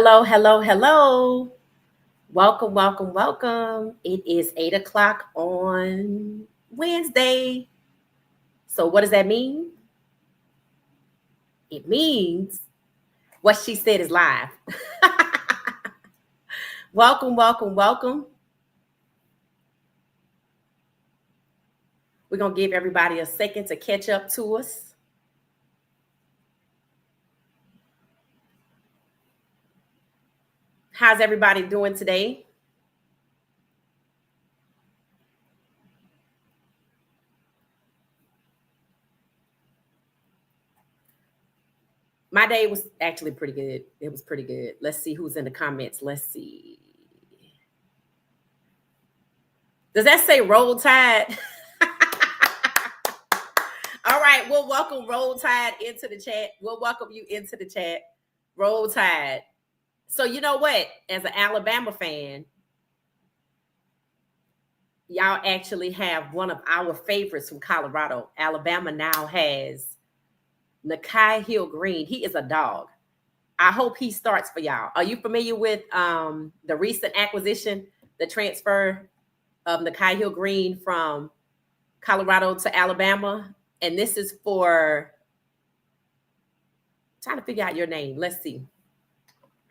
Hello, hello, hello. Welcome, welcome, welcome. It is 8 o'clock on Wednesday. So, what does that mean? It means what she said is live. Welcome, welcome, welcome. We're going to give everybody a second to catch up to us. How's everybody doing today? My day was actually pretty good. It was pretty good. Let's see who's in the comments. Let's see. Does that say roll tide? All right, we'll welcome Roll Tide into the chat. We'll welcome you into the chat. Roll Tide. So you know what? As an Alabama fan, y'all actually have one of our favorites from Colorado. Alabama now has Nakai Hill Green. He is a dog. I hope he starts for y'all. Are you familiar with the recent acquisition, the transfer of Nakai Hill Green from Colorado to Alabama? And this is for trying to figure out your name. Let's see.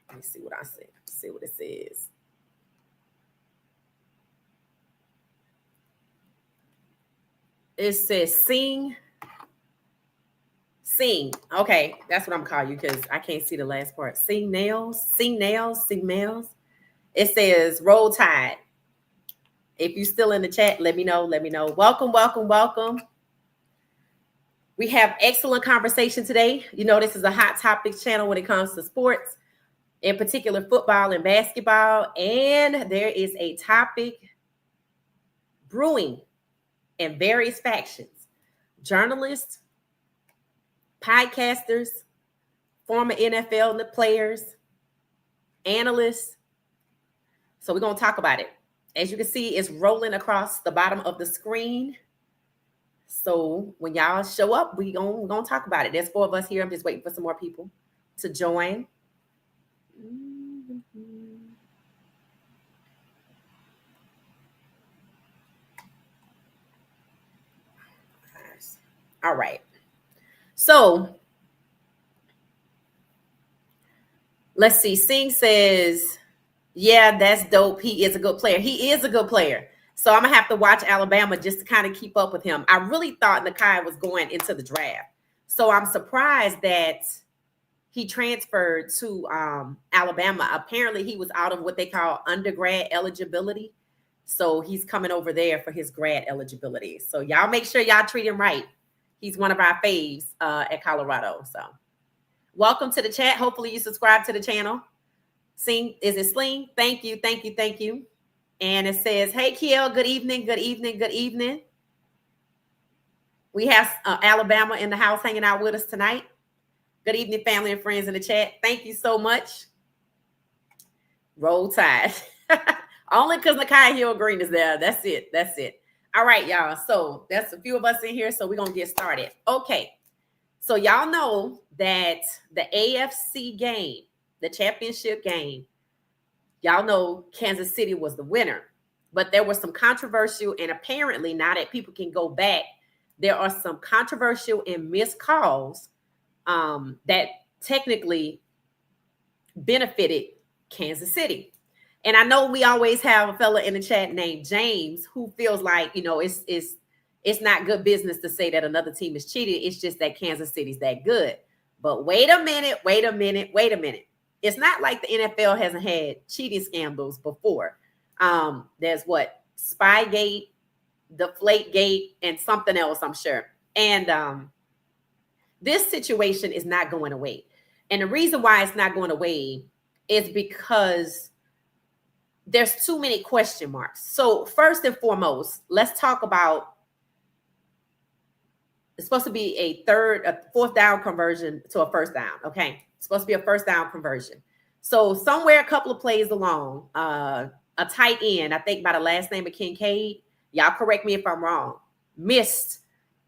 Let me see what I said. See what it says. It says sing. Sing. Okay, that's what I'm calling you because I can't see the last part. Sing nails. Sing nails. Sing nails. It says roll tide. If you're still in the chat, let me know. Let me know. Welcome, welcome, welcome. We have excellent conversation today. You know, this is a hot topics channel when it comes to sports, in particular football and basketball. And there is a topic brewing in various factions. Journalists, podcasters, former NFL players, analysts. So we're going to talk about it. As you can see, it's rolling across the bottom of the screen. So when y'all show up, we're gonna talk about it. There's 4 of us here. I'm just waiting for some more people to join. All right. So let's see. Singh says, yeah, that's dope. He is a good player. He is a good player. So I'm going to have to watch Alabama just to kind of keep up with him. I really thought Nakai was going into the draft. So I'm surprised that he transferred to Alabama. Apparently, he was out of what they call undergrad eligibility. So he's coming over there for his grad eligibility. So y'all make sure y'all treat him right. He's one of our faves at Colorado. So welcome to the chat. Hopefully you subscribe to the channel. Sing, is it Sling? Thank you, thank you, thank you. And it says, hey, Kiel, good evening, good evening, good evening. We have Alabama in the house hanging out with us tonight. Good evening, family and friends in the chat. Thank you so much. Roll Tide. Only because Nakai Hill Green is there. That's it. That's it. All right, y'all. So that's a few of us in here. So we're going to get started. Okay. So y'all know that the AFC game, the championship game, y'all know Kansas City was the winner. But there was some controversial, and apparently now that people can go back, there are some controversial and missed calls that technically benefited Kansas City. And I know we always have a fella in the chat named James who feels like, you know, it's not good business to say that another team is cheated. It's just that Kansas City's that good. But wait a minute, wait a minute, wait a minute. It's not like the NFL hasn't had cheating scandals before. There's what? Spygate, Deflategate, and something else, I'm sure. And this situation is not going away. And the reason why it's not going away is because there's too many question marks. So first and foremost, let's talk about, it's supposed to be a 4th down conversion to a 1st down. Okay. It's supposed to be a 1st down conversion. So somewhere a couple of plays along, a tight end, I think by the last name of Kincaid, y'all correct me if I'm wrong, missed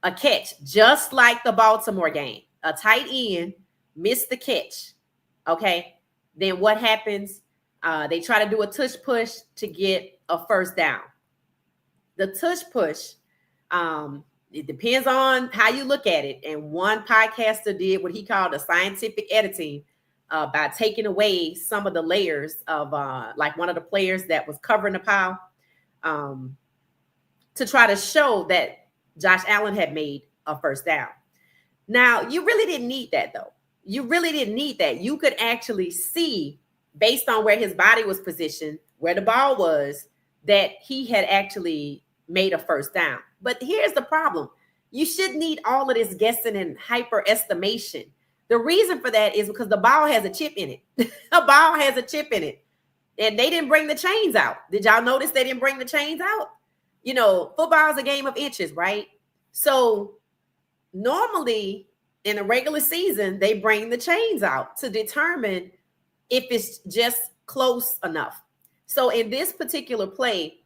a catch, just like the Baltimore game. A tight end missed the catch. Okay. Then what happens? They try to do a tush push to get a first down. The tush push, it depends on how you look at it. And one podcaster did what he called a scientific editing by taking away some of the layers of like one of the players that was covering the pile to try to show that Josh Allen had made a first down. Now, you really didn't need that, though. You really didn't need that. You could actually see, based on where his body was positioned, where the ball was, that he had actually made a first down. But here's the problem. You shouldn't need all of this guessing and hyper estimation. The reason for that is because the ball has a chip in it. A ball has a chip in it. And they didn't bring the chains out. Did y'all notice they didn't bring the chains out? You know, football is a game of inches, right? So normally in a regular season, they bring the chains out to determine if it's just close enough. So in this particular play,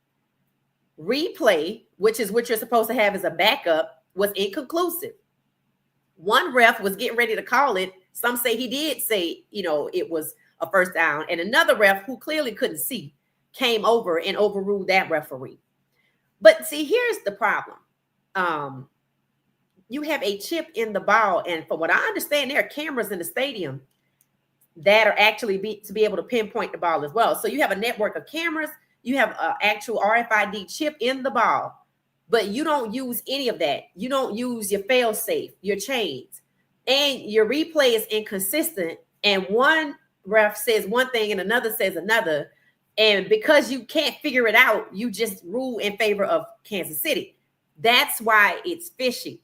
replay, which is what you're supposed to have as a backup, was inconclusive. One ref was getting ready to call it. Some say he did say, you know, it was a first down. And another ref who clearly couldn't see came over and overruled that referee. But see, here's the problem. You have a chip in the ball. And from what I understand, there are cameras in the stadium that are actually to be able to pinpoint the ball as well. So you have a network of cameras. You have an actual RFID chip in the ball, but you don't use any of that. You don't use your fail safe, your chains, and your replay is inconsistent. And one ref says one thing and another says another. And because you can't figure it out, you just rule in favor of Kansas City. That's why it's fishy.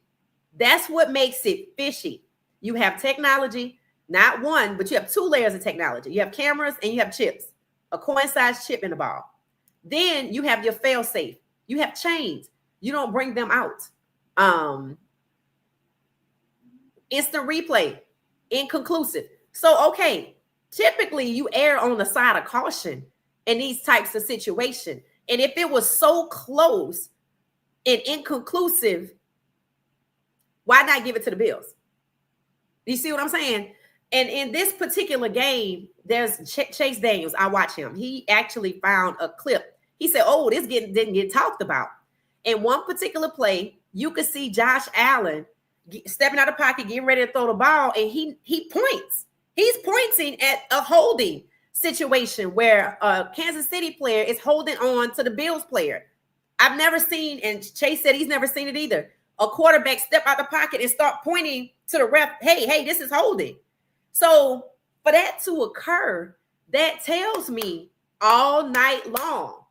That's what makes it fishy. You have technology, not one, but you have two layers of technology. You have cameras and you have chips, a coin-sized chip in the ball. Then you have your fail safe. You have chains. You don't bring them out. Instant replay, inconclusive. So, okay, typically you err on the side of caution in these types of situations. And if it was so close and inconclusive, why not give it to the Bills? You see what I'm saying? And in this particular game, there's Chase Daniels. I watch him. He actually found a clip. He said, oh, this didn't get talked about. In one particular play, you could see Josh Allen stepping out of the pocket, getting ready to throw the ball, and he points. He's pointing at a holding situation where a Kansas City player is holding on to the Bills player. I've never seen, and Chase said he's never seen it either, a quarterback step out the pocket and start pointing to the ref, hey, this is holding. So for that to occur, that tells me all night long,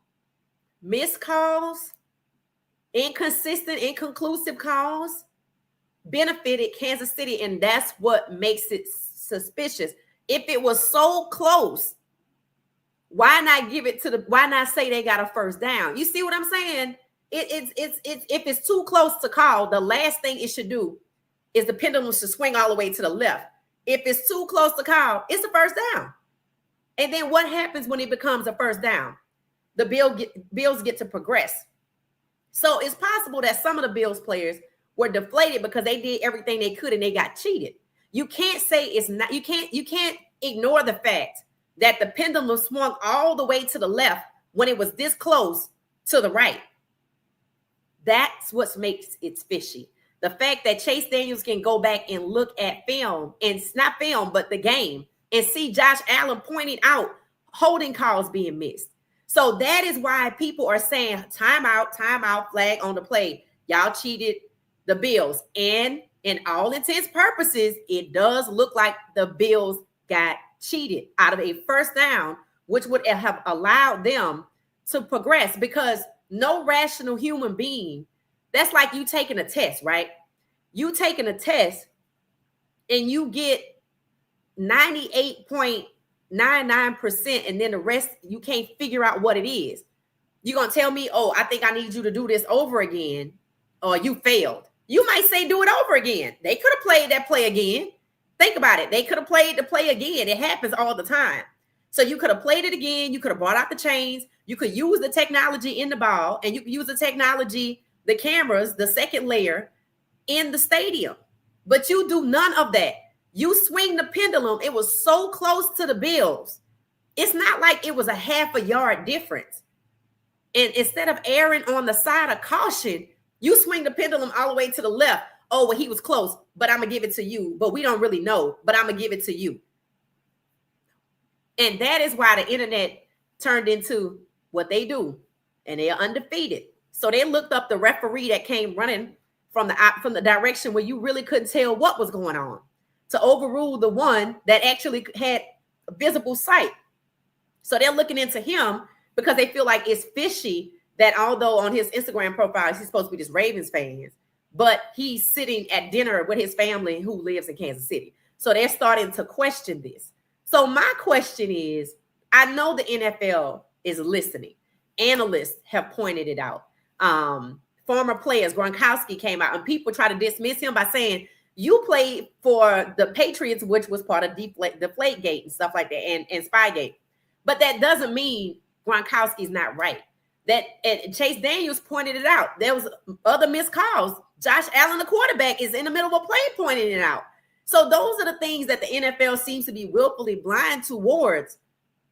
missed calls, inconsistent, inconclusive calls benefited Kansas City, and that's what makes it suspicious. If it was so close, why not why not say they got a first down? You see what I'm saying? It's if it's too close to call, the last thing it should do is the pendulum should swing all the way to the left. If it's too close to call, it's a first down. And then what happens when it becomes a first down? The Bills get to progress. So it's possible that some of the Bills players were deflated because they did everything they could and they got cheated. You can't say it's not, you can't ignore the fact that the pendulum swung all the way to the left when it was this close to the right. That's what makes it fishy. The fact that Chase Daniels can go back and look at film, and it's not film, but the game, and see Josh Allen pointing out holding calls being missed. So that is why people are saying timeout, flag on the play. Y'all cheated the Bills. And in all intents purposes, it does look like the Bills got cheated out of a first down, which would have allowed them to progress, because no rational human being, that's like you taking a test, right? You taking a test and you get 98.99%, and then the rest, you can't figure out what it is. You're going to tell me, oh, I think I need you to do this over again, or you failed. You might say, do it over again. They could have played that play again. Think about it. They could have played the play again. It happens all the time. So you could have played it again. You could have brought out the chains. You could use the technology in the ball, and you could use the technology, the cameras, the second layer in the stadium. But you do none of that. You swing the pendulum. It was so close to the Bills. It's not like it was a half a yard difference. And instead of erring on the side of caution, you swing the pendulum all the way to the left. Oh, well, he was close, but I'm going to give it to you. But we don't really know, but I'm going to give it to you. And that is why the internet turned into what they do. And they are undefeated. So they looked up the referee that came running from the direction where you really couldn't tell what was going on to overrule the one that actually had visible sight. So they're looking into him because they feel like it's fishy that although on his Instagram profile, he's supposed to be this Ravens fan, but he's sitting at dinner with his family who lives in Kansas City. So they're starting to question this. So my question is, I know the NFL is listening. Analysts have pointed it out. Former players, Gronkowski came out and people try to dismiss him by saying, you played for the Patriots, which was part of Deflategate and stuff like that, and Spygate. But that doesn't mean Gronkowski's not right. That Chase Daniels pointed it out. There was other missed calls. Josh Allen, the quarterback, is in the middle of a play pointing it out. So those are the things that the NFL seems to be willfully blind towards,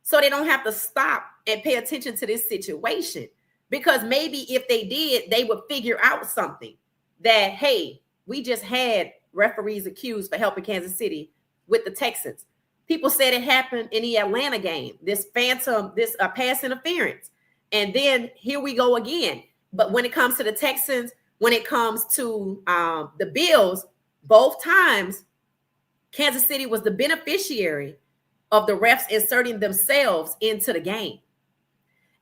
so they don't have to stop and pay attention to this situation. Because maybe if they did, they would figure out something that, hey, we just had referees accused for helping Kansas City with the Texans. People said it happened in the Atlanta game, this pass interference. And then here we go again. But when it comes to the Texans, when it comes to the Bills, both times, Kansas City was the beneficiary of the refs inserting themselves into the game.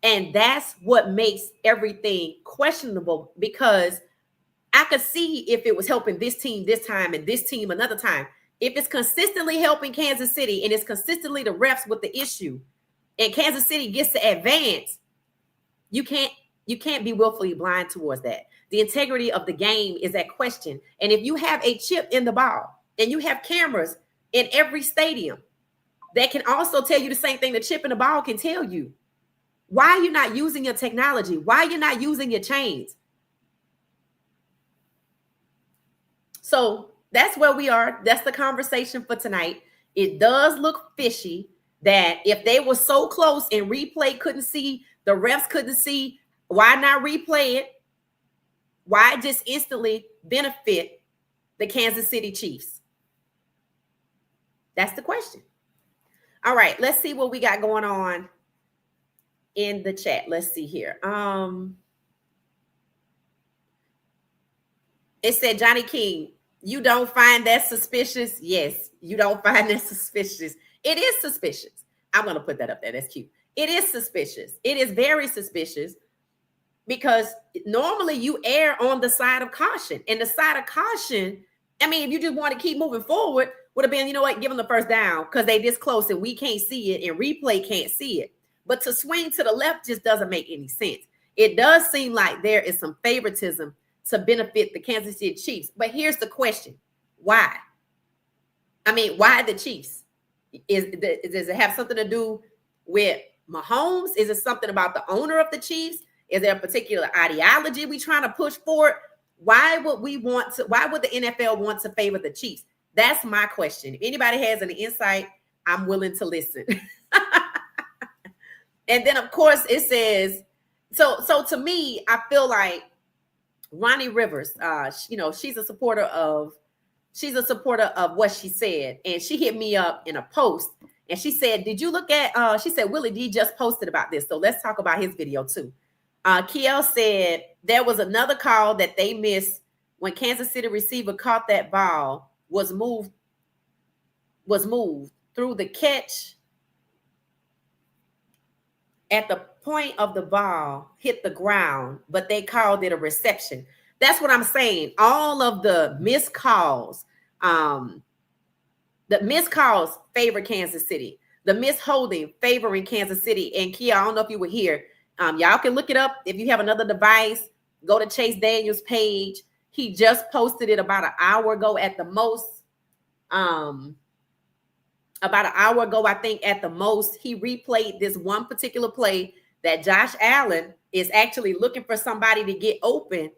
And that's what makes everything questionable, because I could see if it was helping this team this time and this team another time. If it's consistently helping Kansas City and it's consistently the refs with the issue and Kansas City gets to advance, you can't be willfully blind towards that. The integrity of the game is at question. And if you have a chip in the ball and you have cameras in every stadium that can also tell you the same thing the chip in the ball can tell you, why are you not using your technology? Why are you not using your chains? So that's where we are. That's the conversation for tonight. It does look fishy that if they were so close and replay couldn't see, the refs couldn't see, why not replay it? Why just instantly benefit the Kansas City Chiefs? That's the question. All right, let's see what we got going on in the chat. Let's see here. It said, Johnny King, you don't find that suspicious? Yes, you don't find that suspicious. It is suspicious. I'm going to put that up there. That's cute. It is suspicious. It is very suspicious, because normally you err on the side of caution. And the side of caution, I mean, if you just want to keep moving forward, would have been, you know what, give them the first down because they this close and we can't see it and replay can't see it. But to swing to the left just doesn't make any sense. It does seem like there is some favoritism to benefit the Kansas City Chiefs. But here's the question. Why? I mean, why the Chiefs? Does it have something to do with Mahomes? Is it something about the owner of the Chiefs? Is there a particular ideology we trying to push forward? Why would the NFL want to favor the Chiefs? That's my question. If anybody has any insight, I'm willing to listen. And then, of course, it says, so to me, I feel like Ronnie Rivers, she's a supporter of what she said. And she hit me up in a post and she said, did you look at, she said, Willie D just posted about this. So let's talk about his video too. Kiel said there was another call that they missed when Kansas City receiver caught that ball, was moved through the catch. At the point of the ball hit the ground, but they called it a reception. That's what I'm saying. All of the missed calls, favor Kansas City. The misholding favoring Kansas City. And Kia, I don't know if you were here. Y'all can look it up. If you have another device, go to Chase Daniels' page. He just posted it about an hour ago at the most. About an hour ago, I think at the most, he replayed this one particular play that Josh Allen is actually looking for somebody to get open.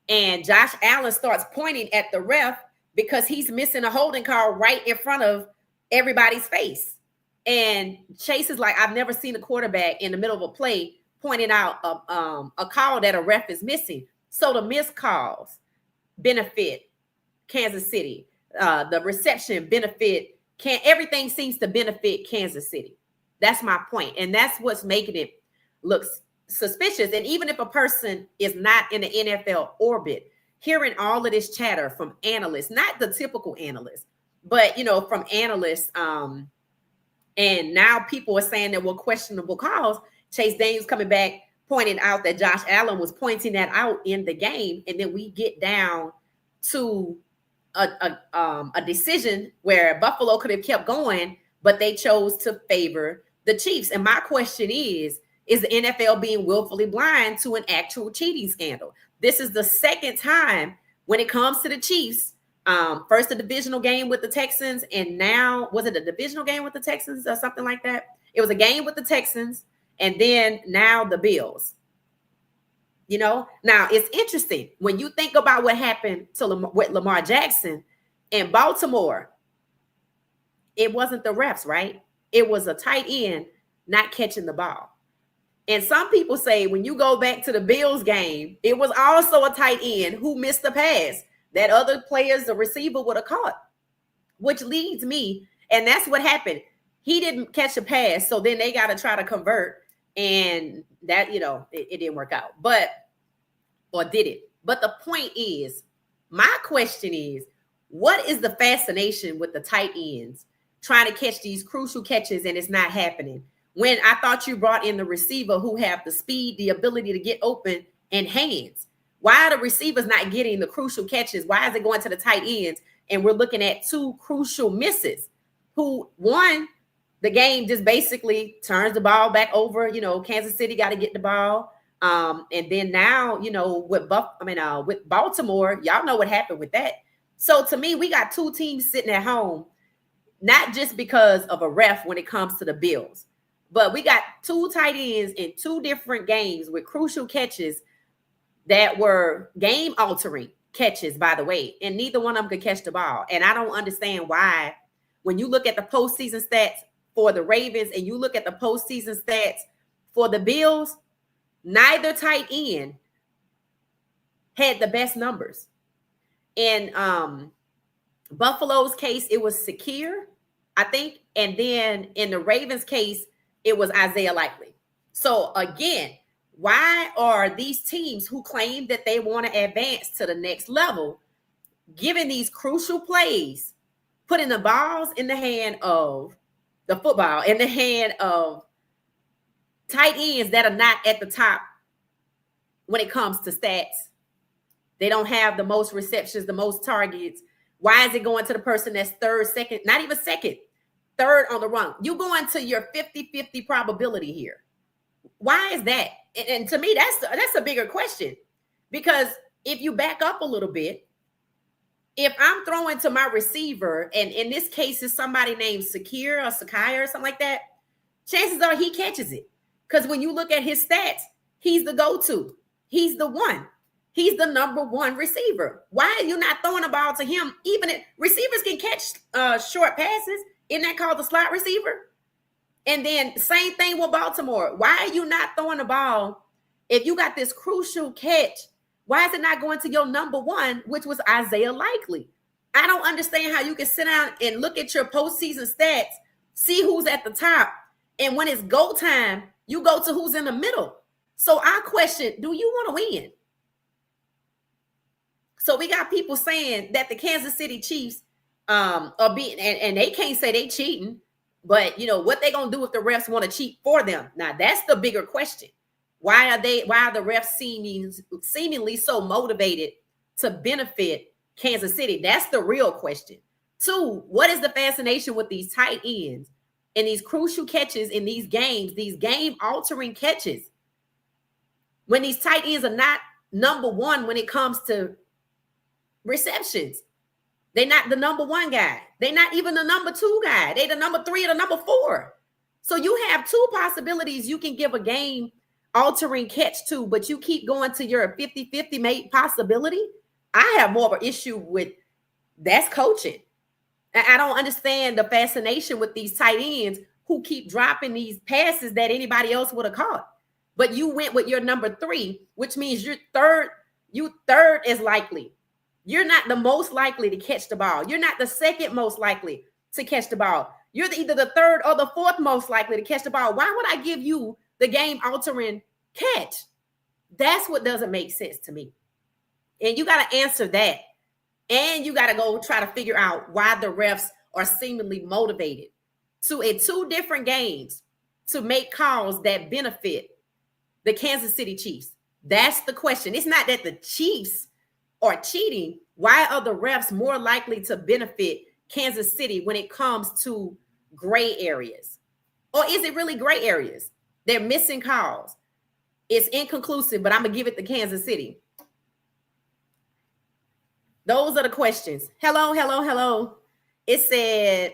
And Josh Allen starts pointing at the ref because he's missing a holding call right in front of everybody's face. And Chase is like, I've never seen a quarterback in the middle of a play pointing out a call that a ref is missing. So the missed calls benefit Kansas City. The reception benefit everything seems to benefit Kansas City. That's my point. And that's what's making it look suspicious. And even if a person is not in the NFL orbit, hearing all of this chatter from analysts, not the typical analysts, but from analysts, and now people are saying there were questionable calls. Chase Daniels coming back, pointing out that Josh Allen was pointing that out in the game. And then we get down to a decision where Buffalo could have kept going, but they chose to favor the Chiefs. And my question is the NFL being willfully blind to an actual cheating scandal? This is the second time when it comes to the Chiefs. First, a divisional game with the Texans, and now, was it a divisional game with the Texans or something like that? It was a game with the Texans, and then now the Bills. Now it's interesting when you think about what happened with Lamar Jackson in Baltimore. It wasn't the refs, right? It was a tight end not catching the ball. And some people say when you go back to the Bills game, it was also a tight end who missed the pass that other players, the receiver, would have caught, which leads me, and that's what happened. He didn't catch a pass, so then they got to try to convert, and that, it didn't work out. Or did it? But the point is, my question is, what is the fascination with the tight ends trying to catch these crucial catches and it's not happening? When I thought you brought in the receiver who have the speed, the ability to get open, and hands. Why are the receivers not getting the crucial catches? Why is it going to the tight ends? And we're looking at two crucial misses. One, the game just basically turns the ball back over. Kansas City got to get the ball. And then now, with Baltimore, y'all know what happened with that. So to me, we got two teams sitting at home, not just because of a ref when it comes to the Bills, but we got two tight ends in two different games with crucial catches that were game-altering catches, by the way, and neither one of them could catch the ball. And I don't understand why, when you look at the postseason stats for the Ravens and you look at the postseason stats for the Bills, neither tight end had the best numbers. In Buffalo's case, it was Sakir, I think. And then in the Ravens case, it was Isaiah Likely. So again, why are these teams who claim that they want to advance to the next level giving these crucial plays, putting the balls in the hand of the football, in the hand of tight ends that are not at the top when it comes to stats? They don't have the most receptions, the most targets. Why is it going to the person that's third, second, not even second, third on the run? You go into your 50-50 probability here. Why is that? And to me, that's a bigger question, because if you back up a little bit, if I'm throwing to my receiver, and in this case is somebody named Sakir or Sakai or something like that, chances are he catches it. Because when you look at his stats, he's the go-to. He's the one. He's the number one receiver. Why are you not throwing the ball to him? Even if receivers can catch short passes, isn't that called the slot receiver? And then same thing with Baltimore. Why are you not throwing the ball? If you got this crucial catch, why is it not going to your number one, which was Isaiah Likely? I don't understand how you can sit down and look at your postseason stats, see who's at the top, and when it's go time, you go to who's in the middle. So I question, do you want to win? So we got people saying that the Kansas City Chiefs are beating, and they can't say they cheating, but what they gonna do if the refs want to cheat for them? Now that's the bigger question. Why are the refs seemingly so motivated to benefit Kansas City? That's the real question. Two, what is the fascination with these tight ends and these crucial catches in these games, these game-altering catches, when these tight ends are not number one when it comes to receptions? They're not the number one guy. They're not even the number two guy. They're the number three or the number four. So you have two possibilities you can give a game-altering catch to, but you keep going to your 50-50 possibility. I have more of an issue with That's coaching. I don't understand the fascination with these tight ends who keep dropping these passes that anybody else would have caught. But you went with your number 3, which means you're third. You third is likely. You're not the most likely to catch the ball. You're not the second most likely to catch the ball. You're either the third or the fourth most likely to catch the ball. Why would I give you the game-altering catch? That's what doesn't make sense to me. And you got to answer that. And you got to go try to figure out why the refs are seemingly motivated to, in 2 different games, to make calls that benefit the Kansas City Chiefs. That's the question. It's not that the Chiefs are cheating. Why are the refs more likely to benefit Kansas City when it comes to gray areas? Or is it really gray areas? They're missing calls. It's inconclusive, but I'm going to give it to Kansas City. Those are the questions. Hello, hello, hello. It said,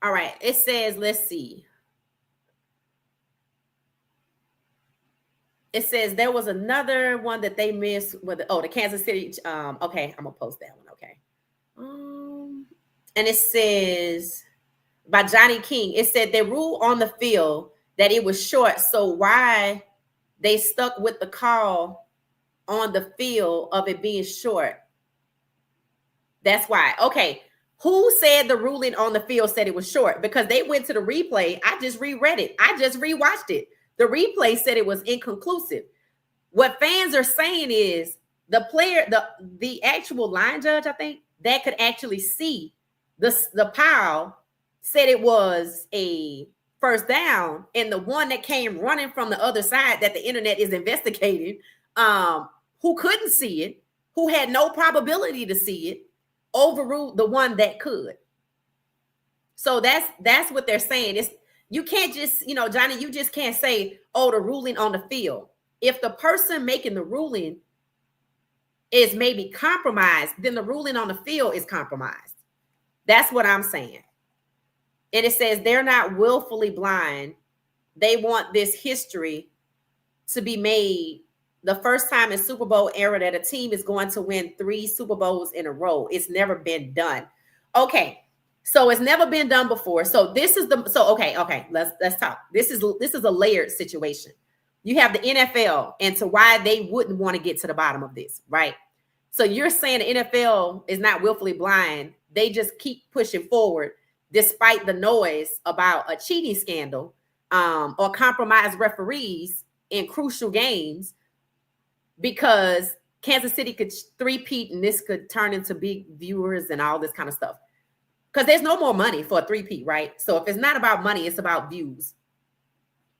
all right, it says, let's see. It says there was another one that they missed with the Kansas City. Okay, I'm gonna post that one. Okay. And it says by Johnny King, it said they ruled on the field that it was short. So why they stuck with the call on the field of it being short? That's why. Okay. Who said the ruling on the field said it was short? Because they went to the replay. I just reread it. I just rewatched it. The replay said it was inconclusive. What fans are saying is the player, the actual line judge, I think, that could actually see the pile said it was a first down, and the one that came running from the other side that the internet is investigating, who couldn't see it, who had no probability to see it, overruled the one that could. So that's what they're saying. It's, you can't just, Johnny, you just can't say, oh, the ruling on the field. If the person making the ruling is maybe compromised, then the ruling on the field is compromised. That's what I'm saying. And it says they're not willfully blind. They want this history to be made the first time in Super Bowl era that a team is going to win 3 Super Bowls in a row. It's never been done. Okay. So it's never been done before. So this is okay. Let's talk. This is a layered situation. You have the NFL and to why they wouldn't want to get to the bottom of this, right? So you're saying the NFL is not willfully blind. They just keep pushing forward despite the noise about a cheating scandal or compromised referees in crucial games, because Kansas City could three-peat and this could turn into big viewers and all this kind of stuff. Because there's no more money for a three-peat, right? So if it's not about money, it's about views.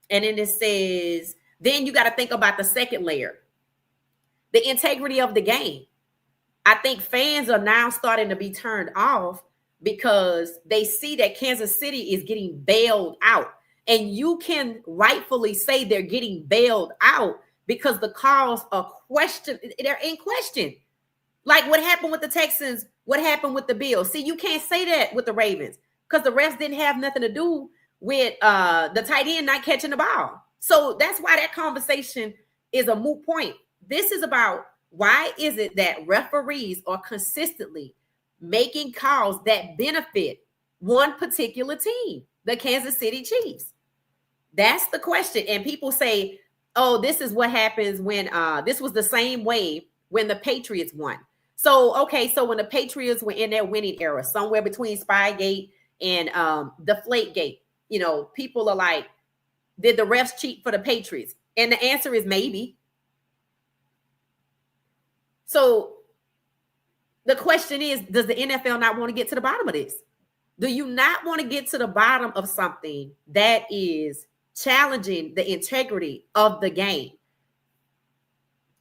And then it says, then you got to think about the second layer, the integrity of the game. I think fans are now starting to be turned off because they see that Kansas City is getting bailed out. And you can rightfully say they're getting bailed out because the calls are they're in question. Like what happened with the Texans, what happened with the Bills. See, you can't say that with the Ravens because the refs didn't have nothing to do with the tight end not catching the ball. So that's why that conversation is a moot point. This is about why is it that referees are consistently making calls that benefit one particular team, the Kansas City Chiefs? That's the question. And people say, oh, this is what happens when this was the same way when the Patriots won. So, okay, so when the Patriots were in their winning era, somewhere between Spygate and Deflategate, people are like, did the refs cheat for the Patriots? And the answer is maybe. So the question is, does the NFL not want to get to the bottom of this? Do you not want to get to the bottom of something that is challenging the integrity of the game?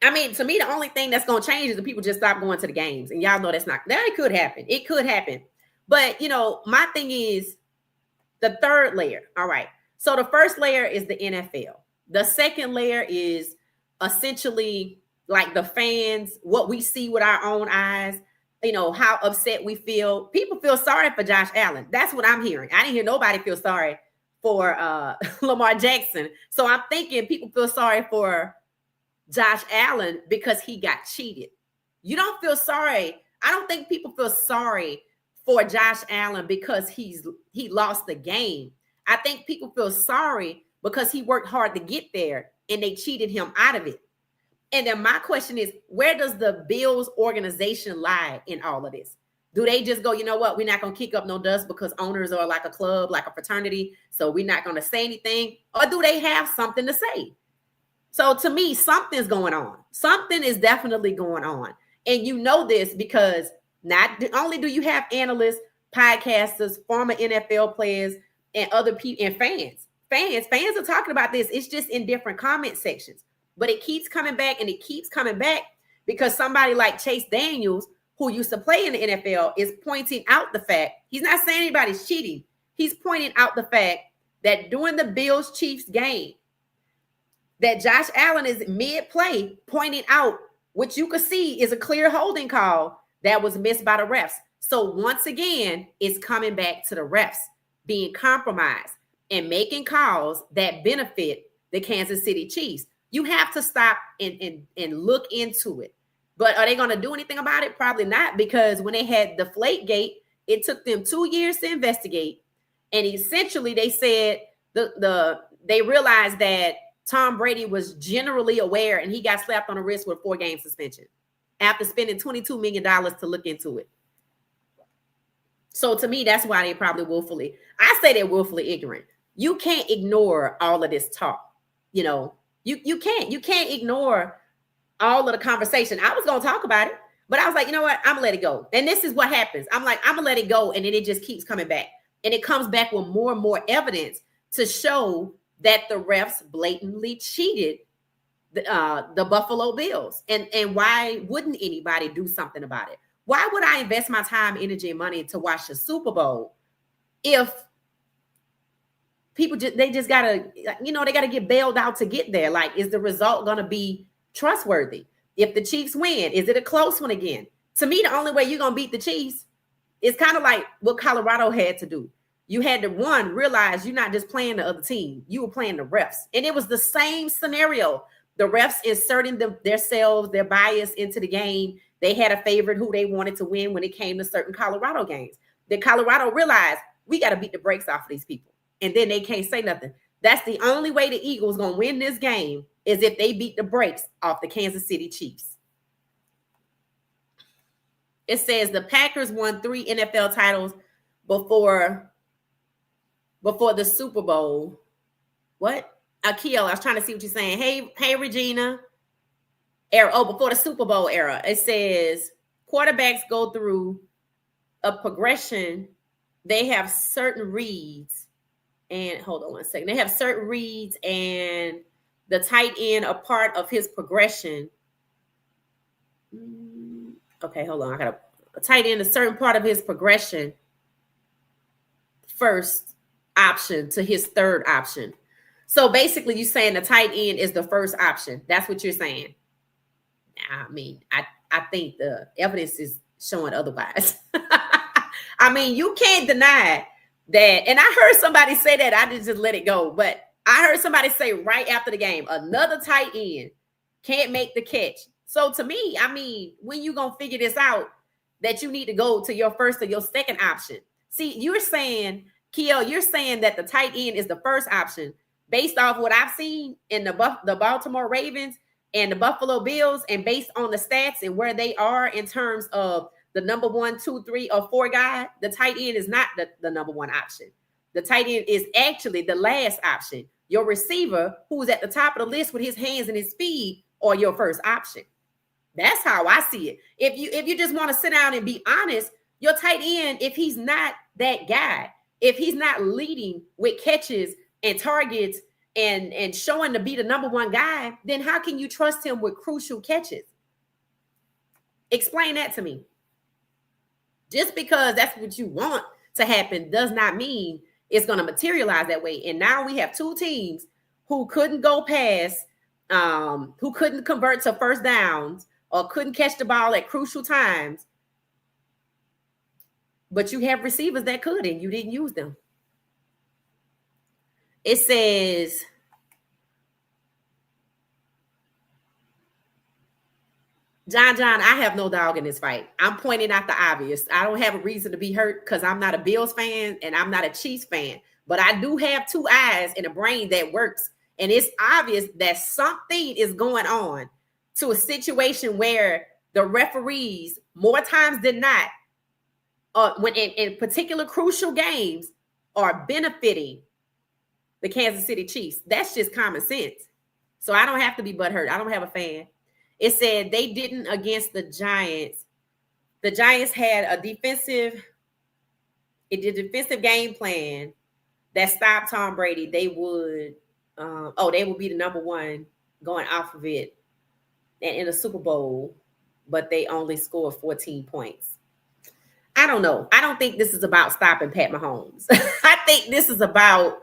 I mean, to me, the only thing that's going to change is the people just stop going to the games. And y'all know that it could happen. It could happen. But, my thing is the third layer. All right. So the first layer is the NFL. The second layer is essentially like the fans, what we see with our own eyes, how upset we feel. People feel sorry for Josh Allen. That's what I'm hearing. I didn't hear nobody feel sorry for Lamar Jackson. So I'm thinking people feel sorry for Josh Allen because he got cheated. You don't feel sorry. I don't think people feel sorry for Josh Allen because he lost the game. I think people feel sorry because he worked hard to get there and they cheated him out of it. And then my question is, where does the Bills organization lie in all of this? Do they just go, you know what, we're not going to kick up no dust because owners are like a club, like a fraternity, so we're not going to say anything? Or do they have something to say? So to me, something's going on. Something is definitely going on. And you know this because not only do you have analysts, podcasters, former NFL players, and other people and fans. Fans are talking about this. It's just in different comment sections. But it keeps coming back and it keeps coming back because somebody like Chase Daniels, who used to play in the NFL, is pointing out the fact, he's not saying anybody's cheating. He's pointing out the fact that during the Bills-Chiefs game, that Josh Allen is mid-play pointing out what you could see is a clear holding call that was missed by the refs. So once again, it's coming back to the refs being compromised and making calls that benefit the Kansas City Chiefs. You have to stop and look into it. But are they going to do anything about it? Probably not, because when they had Deflategate, it took them 2 years to investigate. And essentially they said they realized that Tom Brady was generally aware and he got slapped on the wrist with a 4-game suspension after spending $22 million to look into it. So to me, that's why they probably willfully, I say they're willfully ignorant. You can't ignore all of this talk. You know, you can't ignore all of the conversation. I was going to talk about it, but I was like, you know what? I'm going to let it go. And this is what happens. I'm like, I'm going to let it go. And then it just keeps coming back. And it comes back with more and more evidence to show that the refs blatantly cheated the Buffalo Bills. And why wouldn't anybody do something about it? Why would I invest my time, energy, and money to watch the Super Bowl if people they just gotta, they gotta get bailed out to get there? Like, is the result gonna be trustworthy? If the Chiefs win, is it a close one again? To me, the only way you're gonna beat the Chiefs is kind of like what Colorado had to do. You had to, one, realize you're not just playing the other team. You were playing the refs. And it was the same scenario. The refs inserting their bias into the game. They had a favorite who they wanted to win when it came to certain Colorado games. Then Colorado realized, we got to beat the brakes off of these people. And then they can't say nothing. That's the only way the Eagles going to win this game is if they beat the brakes off the Kansas City Chiefs. It says the Packers won 3 NFL titles before the Super Bowl. What? Akio, I was trying to see what you're saying. Hey, Regina. Before the Super Bowl era. It says quarterbacks go through a progression. They have certain reads. And hold on one second. They have certain reads, and the tight end are part of his progression. Okay, hold on. I got a tight end, a certain part of his progression. First option to his third option. So basically, you're saying the tight end is the first option. That's what you're saying. I mean, I think the evidence is showing otherwise. I mean, you can't deny that. And I heard somebody say that. I didn't just let it go. But I heard somebody say right after the game, another tight end can't make the catch. So to me, I mean, when you going to figure this out, that you need to go to your first or your second option? See, you're saying, Kiel, you're saying that the tight end is the first option based off what I've seen in the Baltimore Ravens and the Buffalo Bills, and based on the stats and where they are in terms of the number 1, 2, 3, or 4 guy. The tight end is not the number 1 option. The tight end is actually the last option. Your receiver, who's at the top of the list with his hands and his speed, or your first option. That's how I see it. If you just want to sit down and be honest, your tight end, if he's not that guy, if he's not leading with catches and targets and showing to be the number 1 guy, then how can you trust him with crucial catches? Explain that to me. Just because that's what you want to happen does not mean it's going to materialize that way. And now we have 2 teams who couldn't go past, who couldn't convert to first downs or couldn't catch the ball at crucial times. But you have receivers that could, and you didn't use them. It says, John, I have no dog in this fight. I'm pointing out the obvious. I don't have a reason to be hurt because I'm not a Bills fan and I'm not a Chiefs fan. But I do have two eyes and a brain that works. And it's obvious that something is going on to a situation where the referees, more times than not, when in particular crucial games, are benefiting the Kansas City Chiefs. That's just common sense. So I don't have to be butthurt. I don't have a fan. It said they didn't against the Giants. The Giants had a defensive game plan that stopped Tom Brady. They would be the number one going off of it and in the Super Bowl, but they only scored 14 points. I don't know. I don't think this is about stopping Pat Mahomes. I think this is about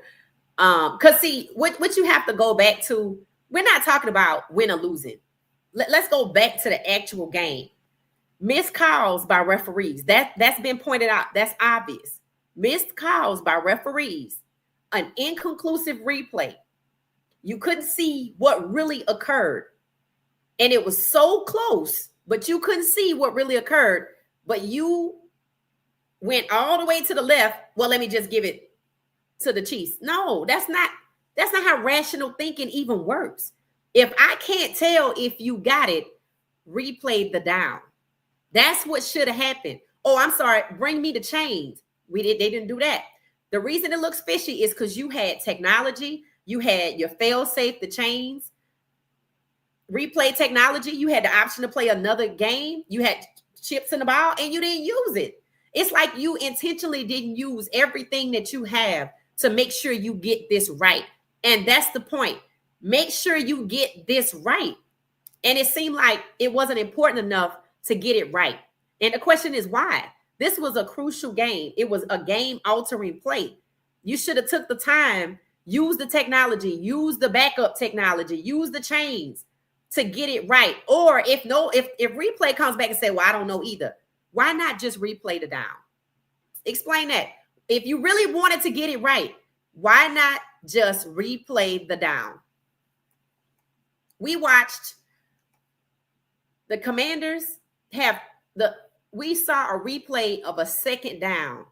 because see, what you have to go back to, we're not talking about win or losing. Let's go back to the actual game. Missed calls by referees. That's been pointed out. That's obvious. Missed calls by referees. An inconclusive replay. You couldn't see what really occurred. And it was so close, but you couldn't see what really occurred. But you went all the way to the left. Well, let me just give it to the Chiefs. No, that's not how rational thinking even works. If I can't tell if you got it, replay the down. That's what should have happened. Oh, I'm sorry. Bring me the chains. They didn't do that. The reason it looks fishy is because you had technology. You had your fail safe, the chains, replay technology. You had the option to play another game. You had chips in the ball and you didn't use it. It's like you intentionally didn't use everything that you have to make sure you get this right. And that's the point. Make sure you get this right. And it seemed like it wasn't important enough to get it right. And the question is why? This was a crucial game. It was a game-altering play. You should have took the time, use the technology, use the backup technology, use the chains to get it right. Or if replay comes back and say, well, I don't know either, why not just replay the down? Explain that. If you really wanted to get it right, why not just replay the down? We watched the Commanders we saw a replay of a second down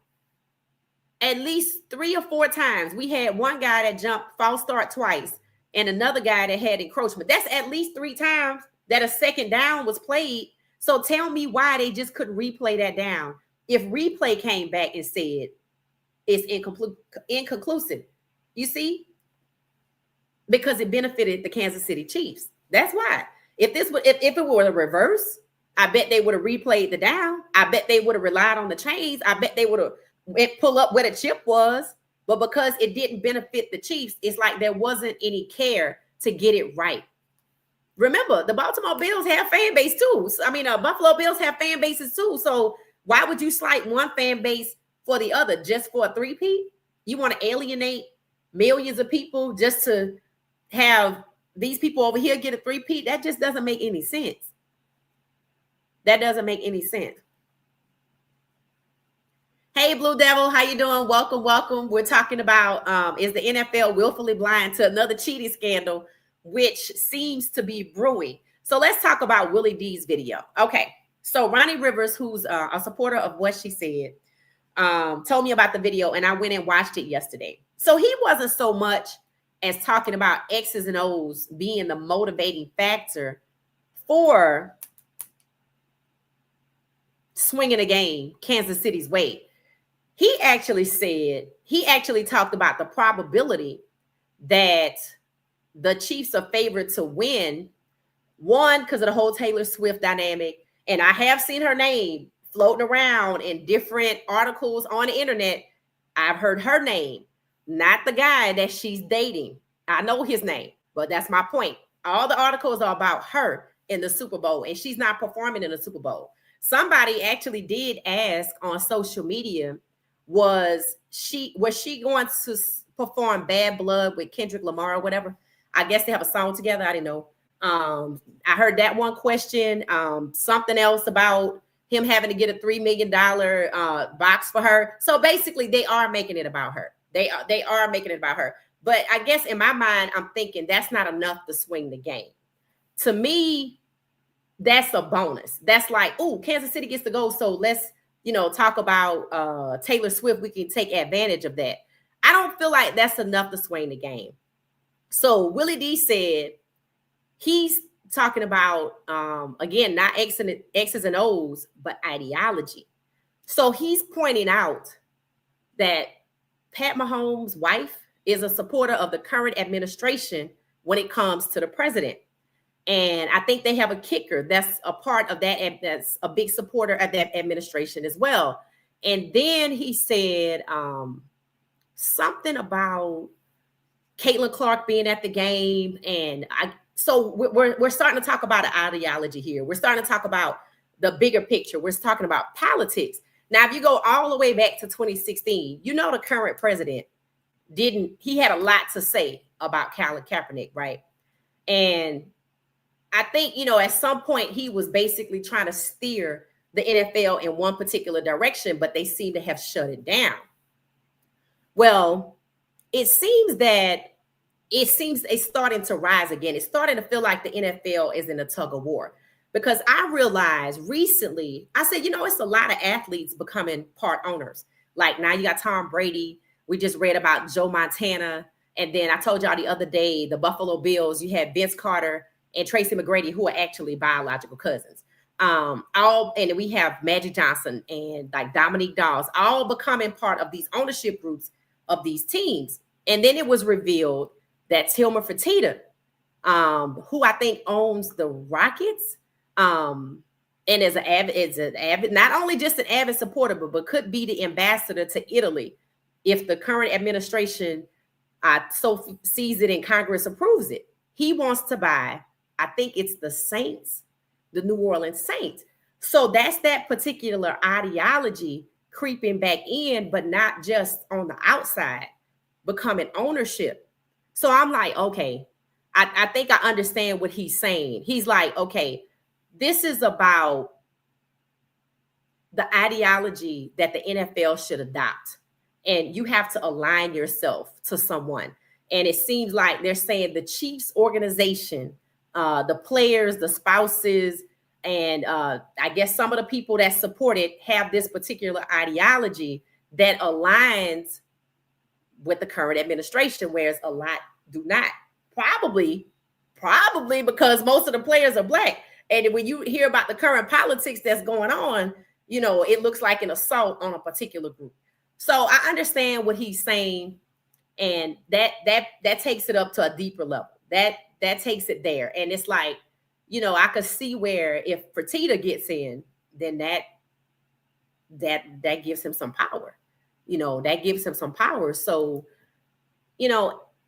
at least 3 or 4 times. We had one guy that jumped false start twice and another guy that had encroachment. That's at least 3 times that a second down was played. So tell me why they just couldn't replay that down. If replay came back and said it's inconclusive, you see, because it benefited the Kansas City Chiefs. That's why. If it were the reverse, I bet they would have replayed the down. I bet they would have relied on the chains. I bet they would have pull up where the chip was. But because it didn't benefit the Chiefs, it's like there wasn't any care to get it right. Remember, the Baltimore Bills have fan base too. Buffalo Bills have fan bases too. So why would you slight one fan base for the other just for a three-peat? You want to alienate millions of people just to have these people over here get a three-peat? That just doesn't make any sense. That doesn't make any sense. Hey, Blue Devil, how you doing? Welcome, welcome. We're talking about is the NFL willfully blind to another cheating scandal, which seems to be brewing. So let's talk about Willie D's video. Okay, so Ronnie Rivers, who's a supporter of what she said, told me about the video, and I went and watched it yesterday. So he wasn't so much as talking about X's and O's being the motivating factor for swinging a game Kansas City's way. He actually talked about the probability that the Chiefs are favored to win, one, because of the whole Taylor Swift dynamic. And I have seen her name floating around in different articles on the internet. I've heard her name, not the guy that she's dating. I know his name, but that's my point. All the articles are about her in the Super Bowl, and she's not performing in the Super Bowl. Somebody actually did ask on social media, was she going to perform Bad Blood with Kendrick Lamar or whatever? I guess they have a song together. I didn't know. I heard that one question. Something else about him having to get a $3 million box for her. So basically, they are making it about her. They are making it about her. But I guess in my mind, I'm thinking that's not enough to swing the game. To me, that's a bonus. That's like, oh, Kansas City gets to go, so let's, talk about Taylor Swift. We can take advantage of that. I don't feel like that's enough to swing the game. So Willie D said he's talking about, again, not X's and O's, but ideology. So he's pointing out that Pat Mahomes' wife is a supporter of the current administration when it comes to the president. And I think they have a kicker that's a part of that, that's a big supporter of that administration as well. And then he said something about Caitlin Clark being at the game. And so we're starting to talk about an ideology here. We're starting to talk about the bigger picture. We're talking about politics. Now, if you go all the way back to 2016, the current president he had a lot to say about Colin Kaepernick, right? And I think, at some point he was basically trying to steer the NFL in one particular direction, but they seem to have shut it down. Well, it seems it's starting to rise again. It's starting to feel like the NFL is in a tug of war, because I realized recently, I said, it's a lot of athletes becoming part owners. Like now you got Tom Brady. We just read about Joe Montana. And then I told y'all the other day, the Buffalo Bills, you had Vince Carter and Tracy McGrady, who are actually biological cousins. And we have Magic Johnson and like Dominique Dawes, all becoming part of these ownership groups of these teams. And then it was revealed that Tilma Fertitta, who I think owns the Rockets, and is an avid, not only just an avid supporter, but could be the ambassador to Italy if the current administration so sees it and Congress approves it. He wants to buy, I think it's the Saints, the New Orleans Saints. So that's that particular ideology creeping back in, but not just on the outside, becoming ownership. So I'm like, okay, I think I understand what he's saying. He's like, okay, this is about the ideology that the NFL should adopt. And you have to align yourself to someone. And it seems like they're saying the Chiefs organization, the players, the spouses, and I guess some of the people that support it have this particular ideology that aligns with the current administration, whereas a lot do not. Probably because most of the players are Black. And when you hear about the current politics that's going on, it looks like an assault on a particular group. So I understand what he's saying, and that takes it up to a deeper level. That takes it there. And it's like, I could see where if Fertitta gets in, then that gives him some power. That gives him some power. So,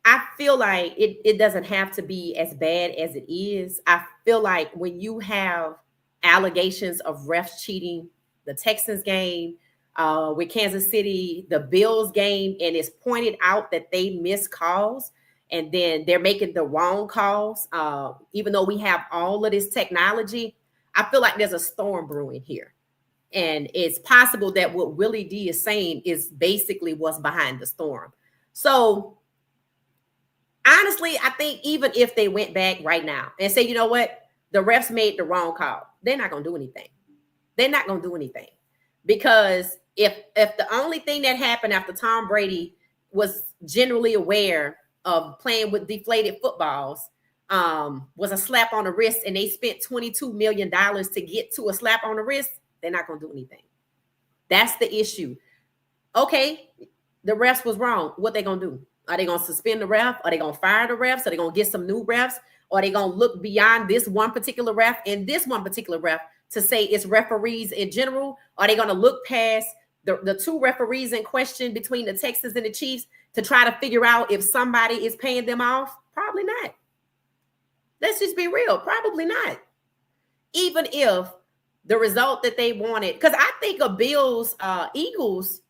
I feel like it doesn't have to be as bad as it is. I feel like when you have allegations of refs cheating, the Texans game, with Kansas City, the Bills game, and it's pointed out that they miss calls and then they're making the wrong calls, even though we have all of this technology, I feel like there's a storm brewing here. And it's possible that what Willie D is saying is basically what's behind the storm. So honestly, I think even if they went back right now and say, you know what, the refs made the wrong call, they're not going to do anything. They're not going to do anything. Because if the only thing that happened after Tom Brady was generally aware of playing with deflated footballs was a slap on the wrist, and they spent $22 million to get to a slap on the wrist, they're not going to do anything. That's the issue. Okay, the refs was wrong. What they going to do? Are they going to suspend the ref? Are they going to fire the refs? Are they going to get some new refs? Or are they going to look beyond this one particular ref and this one particular ref to say it's referees in general? Are they going to look past the two referees in question between the Texans and the Chiefs to try to figure out if somebody is paying them off? Probably not. Let's just be real. Probably not. Even if the result that they wanted, because I think a Bills-Eagles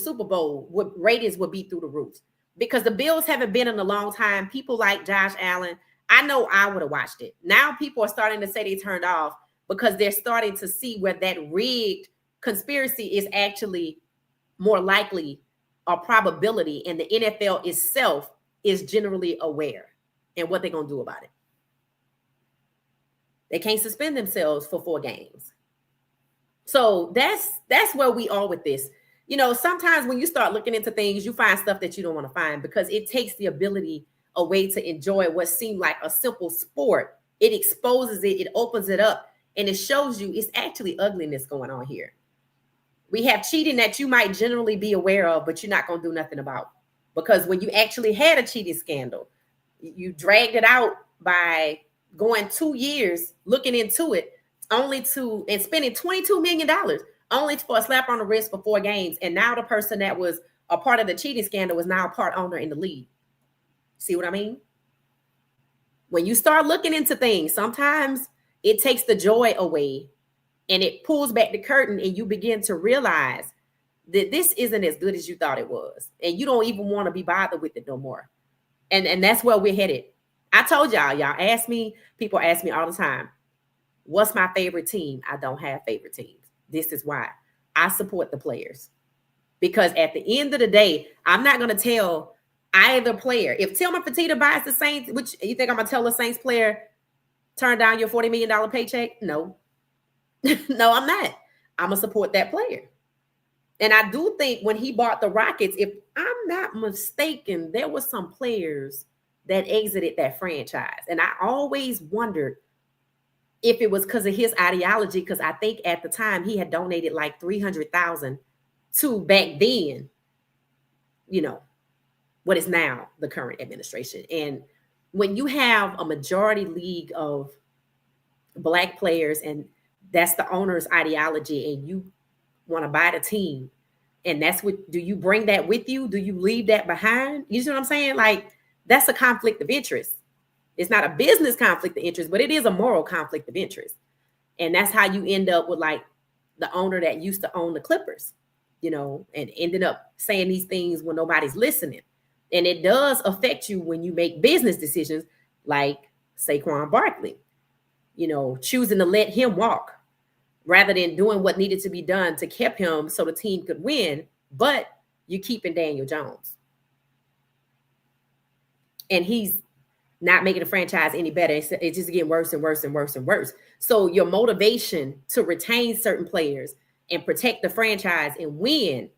Super Bowl ratings would be through the roof, because the Bills haven't been in a long time. People like Josh Allen, I know I would have watched it. Now people are starting to say they turned off because they're starting to see where that rigged conspiracy is actually more likely or probability, and the NFL itself is generally aware and what they're going to do about it. They can't suspend themselves for 4 games. So that's where we are with this. You know, sometimes when you start looking into things, you find stuff that you don't want to find because it takes the ability away to enjoy what seemed like a simple sport. It exposes it, it opens it up, and it shows you it's actually ugliness going on here. We have cheating that you might generally be aware of, but you're not going to do nothing about. Because when you actually had a cheating scandal, you dragged it out by going 2 years looking into it, and spending $22 million only for a slap on the wrist for 4 games. And now the person that was a part of the cheating scandal is now a part owner in the league. See what I mean? When you start looking into things, sometimes it takes the joy away and it pulls back the curtain, and you begin to realize that this isn't as good as you thought it was. And you don't even want to be bothered with it no more. And that's where we're headed. I told y'all people ask me all the time, what's my favorite team? I don't have favorite teams. This is why. I support the players. Because at the end of the day, I'm not going to tell either player. If Tillman Fertitta buys the Saints, which you think I'm going to tell the Saints player, turn down your $40 million paycheck? No. No, I'm not. I'm going to support that player. And I do think when he bought the Rockets, if I'm not mistaken, there were some players that exited that franchise. And I always wondered if it was because of his ideology, because I think at the time he had donated like $300,000 to back then, you know, what is now the current administration. And when you have a majority league of Black players and that's the owner's ideology, and you want to buy the team, and that's what, do you bring that with you? Do you leave that behind? You see what I'm saying? Like, that's a conflict of interest. It's not a business conflict of interest, but it is a moral conflict of interest. And that's how you end up with like the owner that used to own the Clippers, you know, and ended up saying these things when nobody's listening. And it does affect you when you make business decisions like Saquon Barkley, you know, choosing to let him walk rather than doing what needed to be done to keep him so the team could win, but you're keeping Daniel Jones. And he's not making the franchise any better. It's just getting worse and worse and worse and worse. So your motivation to retain certain players and protect the franchise and win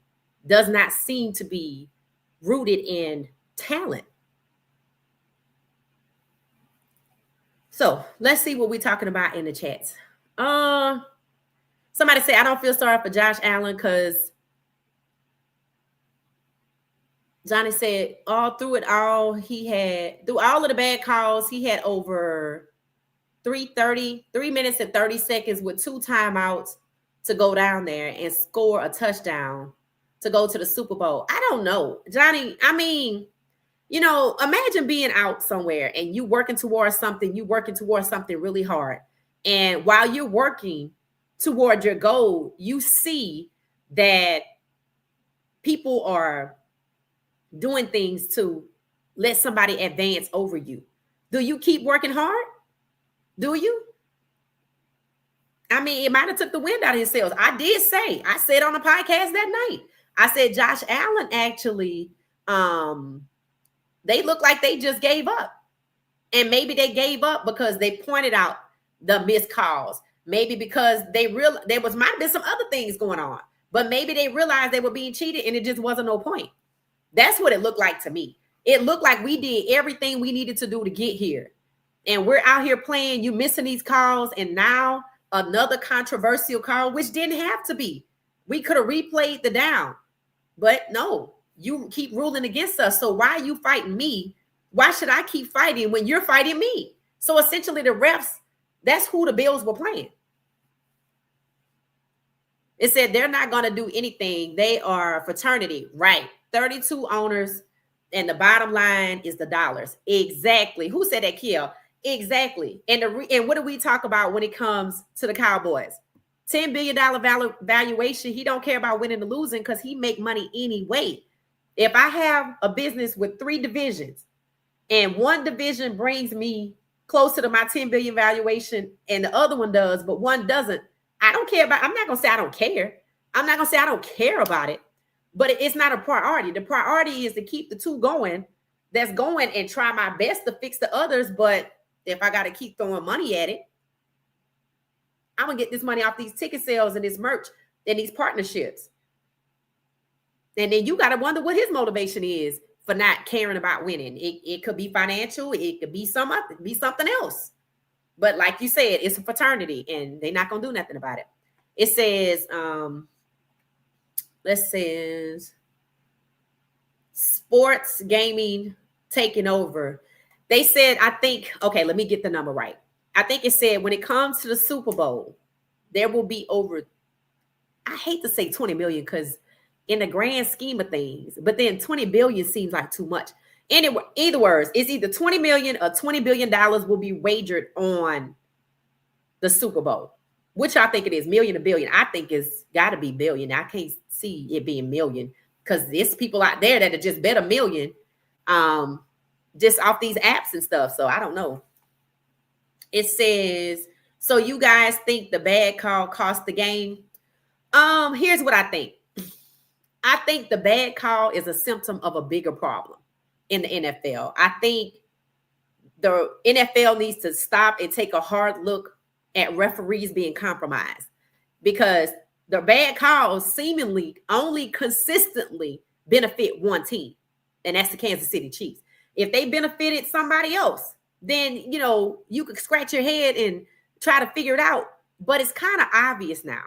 does not seem to be rooted in talent. So let's see what we're talking about in the chats. Somebody say, I don't feel sorry for Josh Allen because Johnny said through all of the bad calls, he had over 3 minutes and 30 seconds with 2 timeouts to go down there and score a touchdown to go to the Super Bowl. I don't know, Johnny. I mean, you know, imagine being out somewhere and you working towards something really hard. And while you're working toward your goal, you see that people are doing things to let somebody advance over you. Do you keep working hard? Do you? I mean, it might have took the wind out of his sails. I said on the podcast that night, I said Josh Allen actually, they look like they just gave up. And maybe they gave up because they pointed out the missed calls. Maybe because might have been some other things going on. But maybe they realized they were being cheated and it just wasn't no point. That's what it looked like to me. It looked like we did everything we needed to do to get here. And we're out here playing, you missing these calls, and now another controversial call, which didn't have to be. We could have replayed the down. But no, you keep ruling against us. So why are you fighting me? Why should I keep fighting when you're fighting me? So essentially the refs, that's who the Bills were playing. It said they're not going to do anything. They are a fraternity, right? 32 owners, and the bottom line is the dollars. Exactly. Who said that, Kiel? Exactly. And what do we talk about when it comes to the Cowboys? $10 billion valuation. He don't care about winning or losing because he make money anyway. If I have a business with 3 divisions and one division brings me closer to my 10 billion valuation and the other one does, but one doesn't, I'm not going to say I don't care. I'm not going to say I don't care about it, but it's not a priority. The priority is to keep the 2 going, and try my best to fix the others. But if I got to keep throwing money at it, I'm gonna get this money off these ticket sales and this merch and these partnerships. And then you got to wonder what his motivation is for not caring about winning. It could be financial. It could be something else. But like you said, it's a fraternity and they're not going to do nothing about it. It says, sports gaming taking over. They said, I think, okay, let me get the number right. I think it said when it comes to the Super Bowl, there will be over, I hate to say 20 million because in the grand scheme of things, but then 20 billion seems like too much. Anyway, either words, it's either 20 million or $20 billion will be wagered on the Super Bowl. Which I think it is, million or billion. I think it's got to be billion. I can't see it being million because there's people out there that are just bet $1 million just off these apps and stuff. So I don't know. It says, so you guys think the bad call cost the game? Here's what I think. I think the bad call is a symptom of a bigger problem in the NFL. I think the NFL needs to stop and take a hard look at referees being compromised because the bad calls seemingly only consistently benefit one team, and that's the Kansas City Chiefs. If they benefited somebody else, then, you know, you could scratch your head and try to figure it out. But it's kind of obvious now.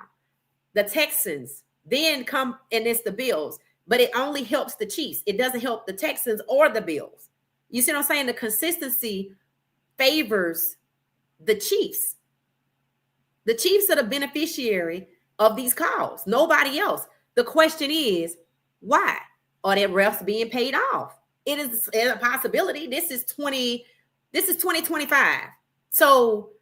The Texans then come, and it's the Bills, but it only helps the Chiefs. It doesn't help the Texans or the Bills. You see what I'm saying? The consistency favors the Chiefs. The Chiefs are the beneficiary of these calls. Nobody else. The question is, why are their refs being paid off? It is a possibility. This is 2025. So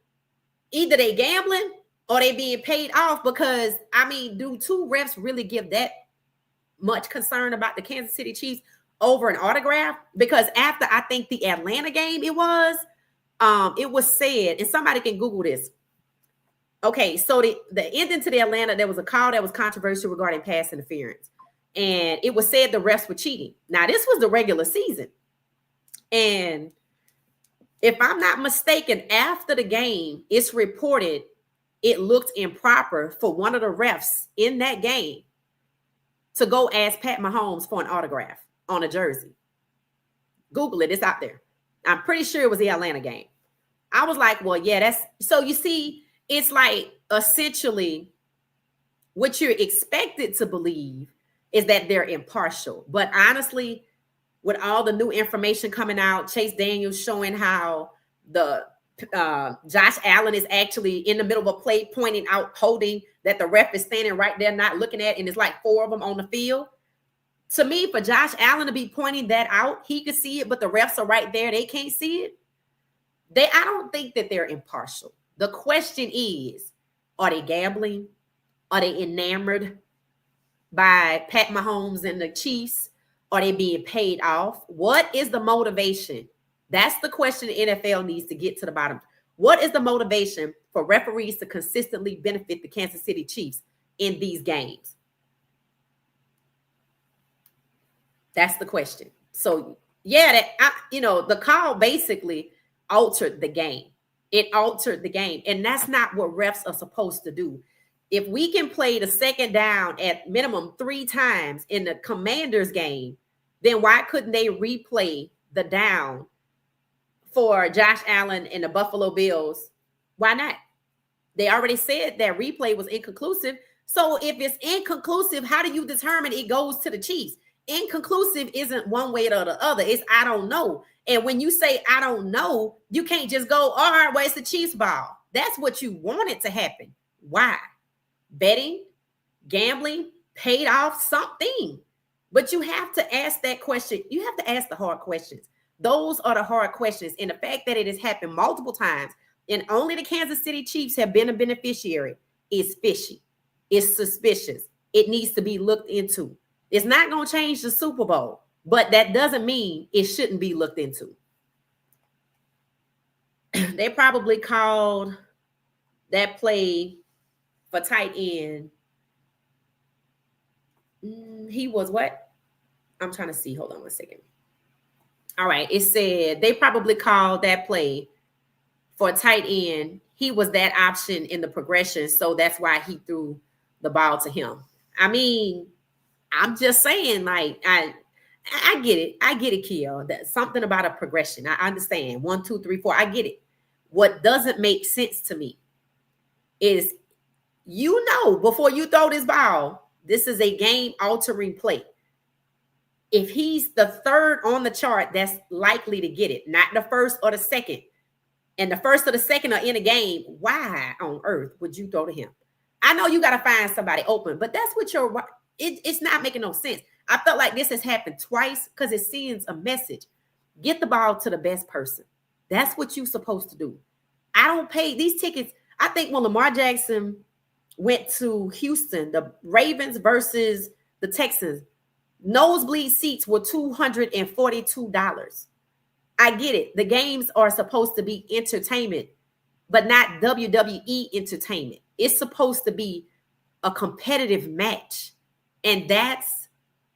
either they gambling or they being paid off because, I mean, do two refs really give that much concern about the Kansas City Chiefs over an autograph? Because after, I think, the Atlanta game, it was said, and somebody can Google this. Okay, so the ending to the Atlanta, there was a call that was controversial regarding pass interference. And it was said the refs were cheating. Now, this was the regular season. And if I'm not mistaken, after the game, it's reported it looked improper for one of the refs in that game to go ask Pat Mahomes for an autograph on a jersey. Google it. It's out there. I'm pretty sure it was the Atlanta game. I was like, well, yeah, that's... So you see, it's like essentially what you're expected to believe is that they're impartial. But honestly, with all the new information coming out, Chase Daniels showing how the Josh Allen is actually in the middle of a play pointing out, holding that the ref is standing right there not looking at, and it's like 4 of them on the field. To me, for Josh Allen to be pointing that out, he could see it, but the refs are right there. They can't see it. I don't think that they're impartial. The question is, are they gambling? Are they enamored by Pat Mahomes and the Chiefs? Are they being paid off? What is the motivation? That's the question the NFL needs to get to the bottom. What is the motivation for referees to consistently benefit the Kansas City Chiefs in these games? That's the question. So, yeah, the call basically altered the game. It altered the game. And that's not what refs are supposed to do. If we can play the second down at minimum 3 times in the Commanders game, then why couldn't they replay the down for Josh Allen and the Buffalo Bills? Why not? They already said that replay was inconclusive. So if it's inconclusive, how do you determine it goes to the Chiefs? Inconclusive isn't one way or the other. It's I don't know. And when you say I don't know, you can't just go, all right, well, it's the Chiefs ball. That's what you want it to happen. Why? Betting, gambling, paid off, something. But you have to ask that question. You have to ask the hard questions. Those are the hard questions. And the fact that it has happened multiple times and only the Kansas City Chiefs have been a beneficiary is fishy. It's suspicious. It needs to be looked into. It's not going to change the Super Bowl, but that doesn't mean it shouldn't be looked into. They probably called that play for tight end. He was what? I'm trying to see. Hold on 1 second. All right. It said they probably called that play for a tight end, he was that option in the progression. So that's why he threw the ball to him. I mean, I'm just saying, like, I get it. I get it, Kiel. That's something about a progression. I understand. 1, 2, 3, 4. I get it. What doesn't make sense to me is, before you throw this ball, this is a game-altering play. If he's the third on the chart, that's likely to get it, not the first or the second. And the first or the second are in a game, why on earth would you throw to him? I know you got to find somebody open, but that's what it's not making no sense. I felt like this has happened twice because it sends a message. Get the ball to the best person. That's what you're supposed to do. I don't pay these tickets. I think when Lamar Jackson went to Houston, the Ravens versus the Texans, nosebleed seats were $242. I get it. The games are supposed to be entertainment, but not WWE entertainment. It's supposed to be a competitive match. And that's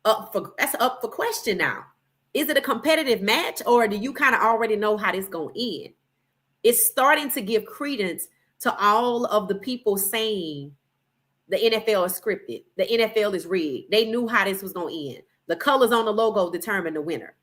up for question now. Is it a competitive match, or do you kind of already know how this going to end? It's starting to give credence to all of the people saying the NFL is scripted. The NFL is rigged. They knew how this was going to end. The colors on the logo determine the winner.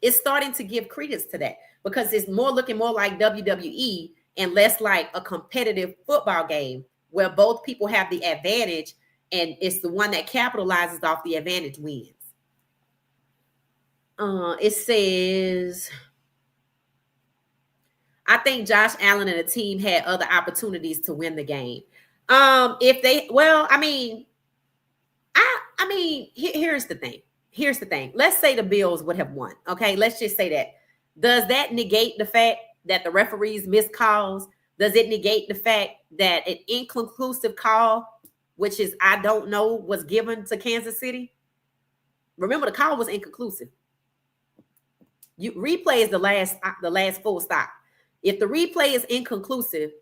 It's starting to give credence to that because it's looking more like WWE and less like a competitive football game where both people have the advantage and it's the one that capitalizes off the advantage wins. It says, I think Josh Allen and the team had other opportunities to win the game. Here's the thing. Here's the thing. Let's say the Bills would have won. Okay, let's just say that. Does that negate the fact that the referees missed calls? Does it negate the fact that an inconclusive call, which is I don't know, was given to Kansas City? Remember, the call was inconclusive. Replay is the last full stop. If the replay is inconclusive,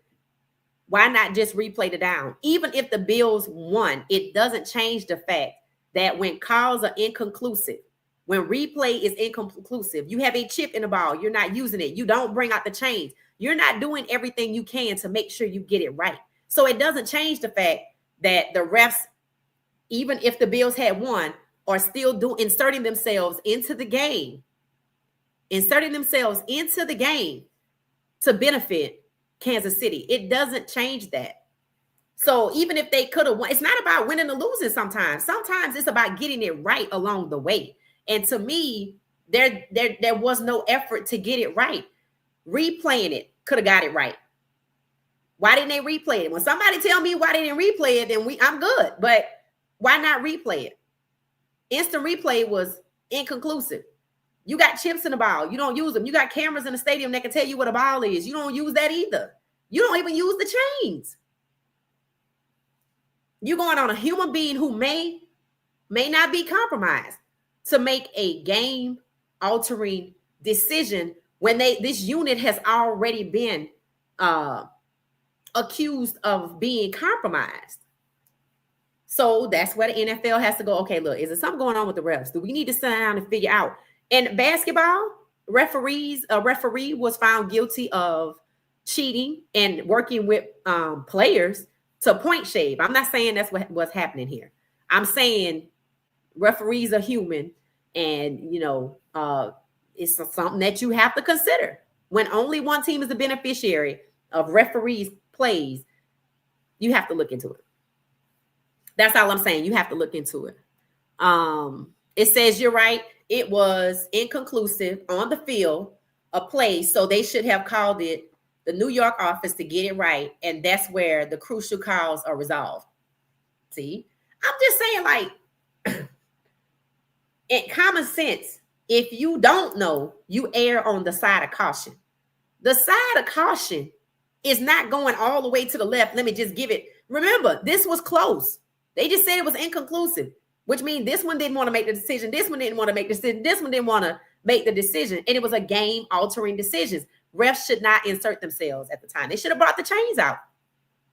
why not just replay the down? Even if the Bills won, it doesn't change the fact that when calls are inconclusive, when replay is inconclusive, you have a chip in the ball, you're not using it, you don't bring out the chains, you're not doing everything you can to make sure you get it right. So it doesn't change the fact that the refs, even if the Bills had won, are still inserting themselves into the game to benefit Kansas City. It doesn't change that. So even if they could have won, it's not about winning or losing sometimes. Sometimes it's about getting it right along the way. And to me, there was no effort to get it right. Replaying it could have got it right. Why didn't they replay it? When somebody tell me why they didn't replay it, then I'm good. But why not replay it? Instant replay was inconclusive. You got chips in the ball. You don't use them. You got cameras in the stadium that can tell you what a ball is. You don't use that either. You don't even use the chains. You're going on a human being who may not be compromised to make a game-altering decision when this unit has already been accused of being compromised. So that's where the NFL has to go, okay, look, is there something going on with the refs? Do we need to sit down and figure out? In basketball, a referee was found guilty of cheating and working with players to point shave. I'm not saying that's what's happening here. I'm saying referees are human, and it's something that you have to consider. When only one team is the beneficiary of referees' plays, you have to look into it. That's all I'm saying. You have to look into it. It says you're right. It was inconclusive on the field, a play, so they should have called it the New York office to get it right, and that's where the crucial calls are resolved. See? I'm just saying, like, in common sense, if you don't know, you err on the side of caution. The side of caution is not going all the way to the left. Let me just give it. Remember, this was close. They just said it was inconclusive, which means this one didn't want to make the decision. This one didn't want to make the decision. This one didn't want to make the decision. And it was a game-altering decision. Refs should not insert themselves at the time. They should have brought the chains out.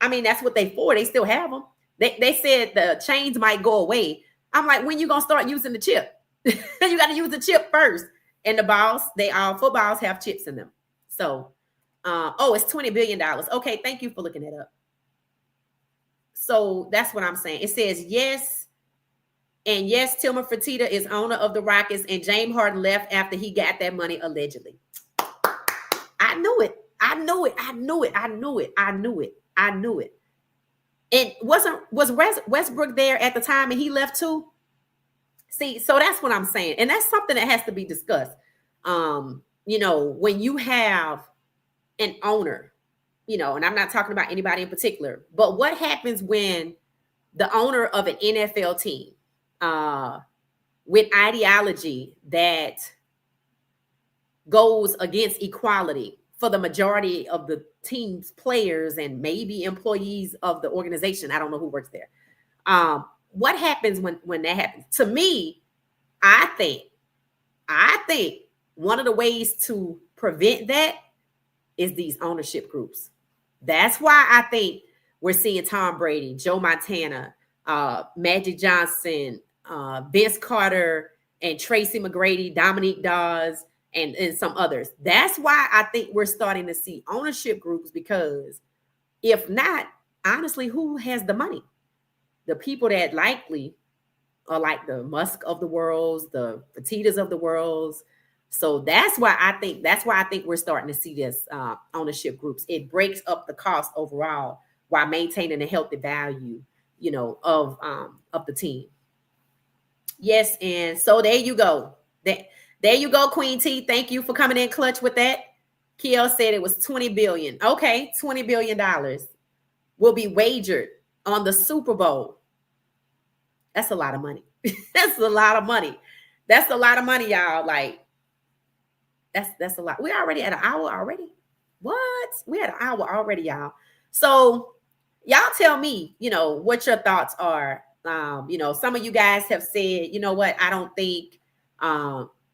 I mean, that's what they for. They still have them. They said the chains might go away. I'm like, when you going to start using the chip? You got to use the chip first. And the balls, footballs have chips in them. So It's $20 billion. Okay, thank you for looking that up. So that's what I'm saying. It says yes. And yes, Tillman Fertitta is owner of the Rockets, and James Harden left after he got that money, allegedly. I knew it. I knew it. I knew it. I knew it. I knew it. I knew it. And was Westbrook there at the time and he left too? See, so that's what I'm saying. And that's something that has to be discussed. When you have an owner, and I'm not talking about anybody in particular, but what happens when the owner of an NFL team with ideology that goes against equality for the majority of the team's players and maybe employees of the organization? I don't know who works there. What happens when that happens? To me, I think one of the ways to prevent that is these ownership groups. That's why I think we're seeing Tom Brady, Joe Montana, Magic Johnson, Vince Carter, and Tracy McGrady, Dominique Dawes, and some others. That's why I think we're starting to see ownership groups, because if not, honestly, who has the money? The people that likely are like the Musk of the world, the Fertittas of the world. So that's why I think we're starting to see this ownership groups. It breaks up the cost overall while maintaining a healthy value, of the team. Yes, and so there you go. There you go, Queen T. Thank you for coming in clutch with that. Kiel said it was $20 billion. Okay, $20 billion will be wagered on the Super Bowl. That's a lot of money. That's a lot of money. That's a lot of money, y'all. Like, that's a lot. We're already at an hour already. What? We're at an hour already, y'all. So y'all tell me, what your thoughts are. Some of you guys have said, you know what? I don't think,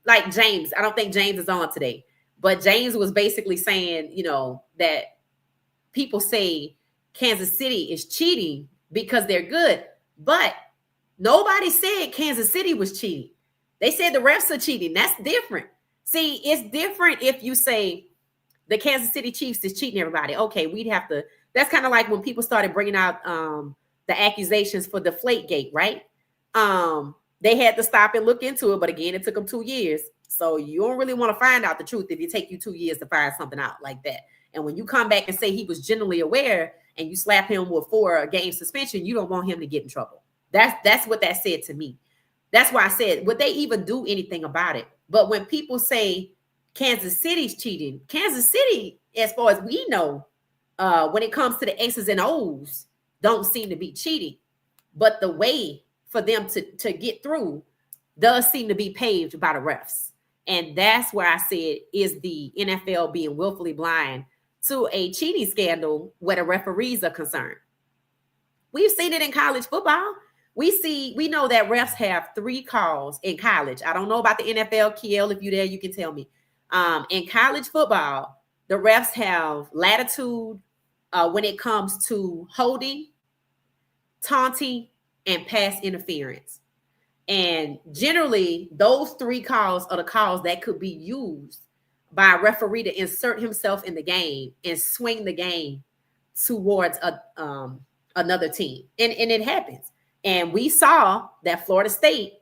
like James, I don't think James is on today. But James was basically saying, that people say Kansas City is cheating because they're good. But nobody said Kansas City was cheating. They said the refs are cheating. That's different. See, it's different if you say the Kansas City Chiefs is cheating everybody. Okay, we'd have to. That's kind of like when people started bringing out the accusations for Deflategate, right? They had to stop and look into it. But again, it took them 2 years. So you don't really want to find out the truth if it take you 2 years to find something out like that. And when you come back and say he was generally aware and you slap him with 4-game suspension, you don't want him to get in trouble. That's what that said to me. That's why I said, would they even do anything about it? But when people say Kansas City's cheating, Kansas City, as far as we know, when it comes to the X's and O's, don't seem to be cheating. But the way for them to get through does seem to be paved by the refs. And that's where I said, is the NFL being willfully blind to a cheating scandal where the referees are concerned? We've seen it in college football. We know that refs have 3 calls in college. I don't know about the NFL. Kiel, if you're there, you can tell me. In college football, the refs have latitude when it comes to holding, taunting, and pass interference. And generally, those 3 calls are the calls that could be used by a referee to insert himself in the game and swing the game towards another team. And it happens. And we saw that Florida State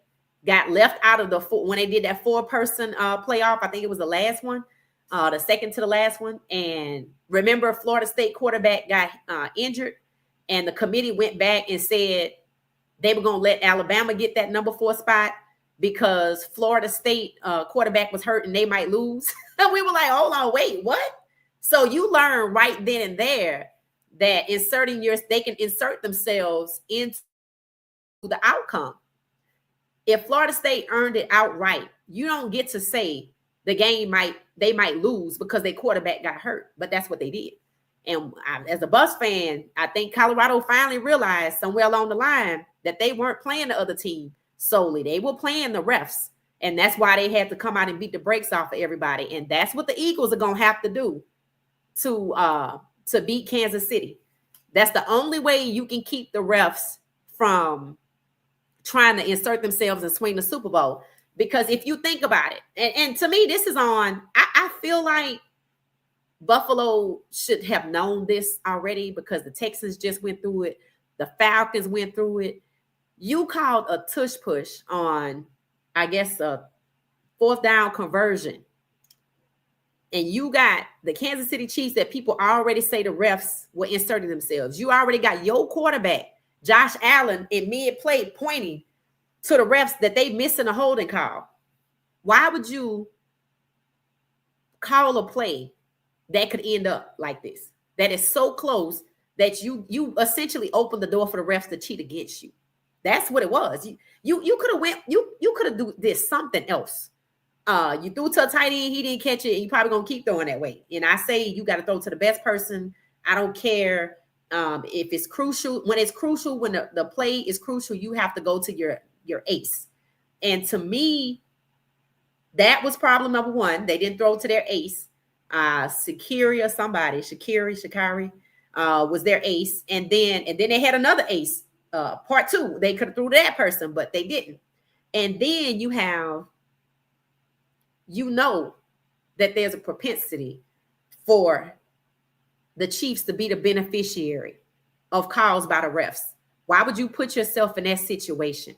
got left out of when they did that 4-person playoff. I think it was the last one, the second to the last one. And remember, Florida State quarterback got injured, and the committee went back and said they were going to let Alabama get that number 4 spot because Florida State quarterback was hurt and they might lose. And we were like, hold on, wait, what? So you learn right then and there that they can insert themselves into the outcome. If Florida State earned it outright, you don't get to say they might lose because their quarterback got hurt, but that's what they did. And as a Bucs fan, I think Colorado finally realized somewhere along the line that they weren't playing the other team solely. They were playing the refs. And that's why they had to come out and beat the brakes off of everybody. And that's what the Eagles are going to have to do to beat Kansas City. That's the only way you can keep the refs from trying to insert themselves and swing the Super Bowl. Because if you think about it, and to me, this is on, I feel like Buffalo should have known this already because the Texans just went through it. The Falcons went through it. You called a tush push on, I guess, a fourth down conversion. And you got the Kansas City Chiefs that people already say the refs were inserting themselves. You already got your quarterback, Josh Allen, in mid-play pointing to the refs that they missing a holding call. Why would you call a play that could end up like this? That is so close that you essentially opened the door for the refs to cheat against you. That's what it was. You could have went, you could have did something else. You threw to a tight end, he didn't catch it, and you probably gonna keep throwing that way. And I say you got to throw to the best person. I don't care if it's crucial. When it's crucial, when the play is crucial, you have to go to your ace. And to me, that was problem number one. They didn't throw to their ace. Shakiri or somebody, Shakari was their ace, and then they had another ace. Part two, they could have threw to that person, but they didn't. And then you have, that there's a propensity for the Chiefs to be the beneficiary of calls by the refs. Why would you put yourself in that situation?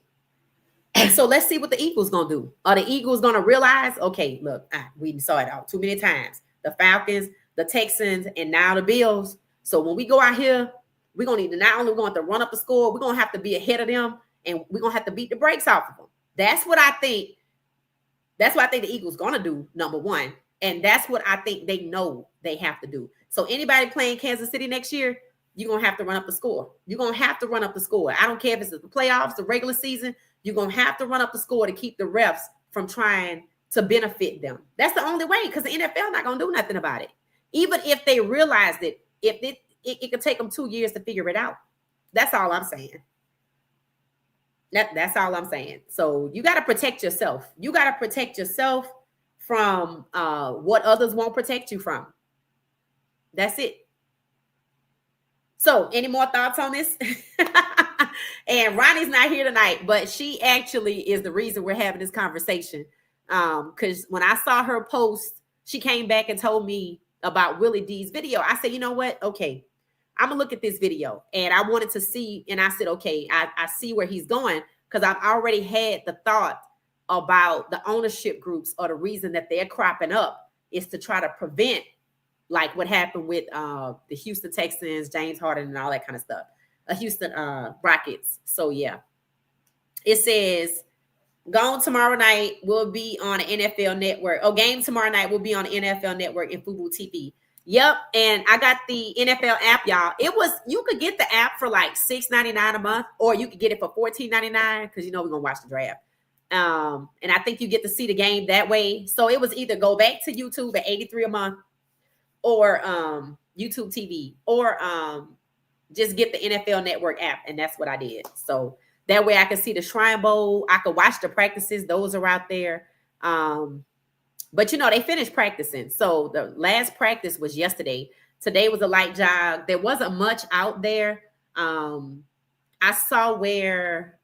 And so let's see what the Eagles gonna do. Are the Eagles gonna realize, okay, look, we saw it out too many times. The Falcons, the Texans, and now the Bills. So when we go out here, we're gonna need to not only going to run up the score, we're gonna have to be ahead of them, and we're gonna have to beat the brakes off of them. That's what I think. That's what I think the Eagles gonna do, number one. And that's what I think they know they have to do. So anybody playing Kansas City next year, you're gonna have to run up the score. You're gonna have to run up the score. I don't care if it's the playoffs, the regular season, you're gonna have to run up the score to keep the refs from trying to benefit them. That's the only way, because the NFL not gonna do nothing about it. Even if they realized it, it could take them 2 years to figure it out. That's all I'm saying. That's all I'm saying. So you got to protect yourself. You got to protect yourself from what others won't protect you from. That's it. So any more thoughts on this? And Ronnie's not here tonight, but she actually is the reason we're having this conversation. Because when I saw her post, she came back and told me about Willie D's video. I said, you know what? Okay, I'm gonna look at this video, and I wanted to see, and I said, okay, I see where he's going, because I've already had the thought about the ownership groups, or the reason that they're cropping up is to try to prevent like what happened with the Houston Texans, James Harden, and all that kind of stuff, Houston Rockets. So yeah, it says Gone tomorrow night will be on the NFL Network. Oh, game tomorrow night will be on the NFL Network and Fubo TV. Yep, and I got the NFL app, y'all. You could get the app for like $6.99 a month, or you could get it for $14.99 because we're gonna watch the draft. And I think you get to see the game that way. So it was either go back to YouTube at $83 a month, or YouTube TV, or just get the NFL Network app, and that's what I did. So that way I could see the Shrine Bowl. I could watch the practices. Those are out there. But they finished practicing. So the last practice was yesterday. Today was a light jog. There wasn't much out there. I saw where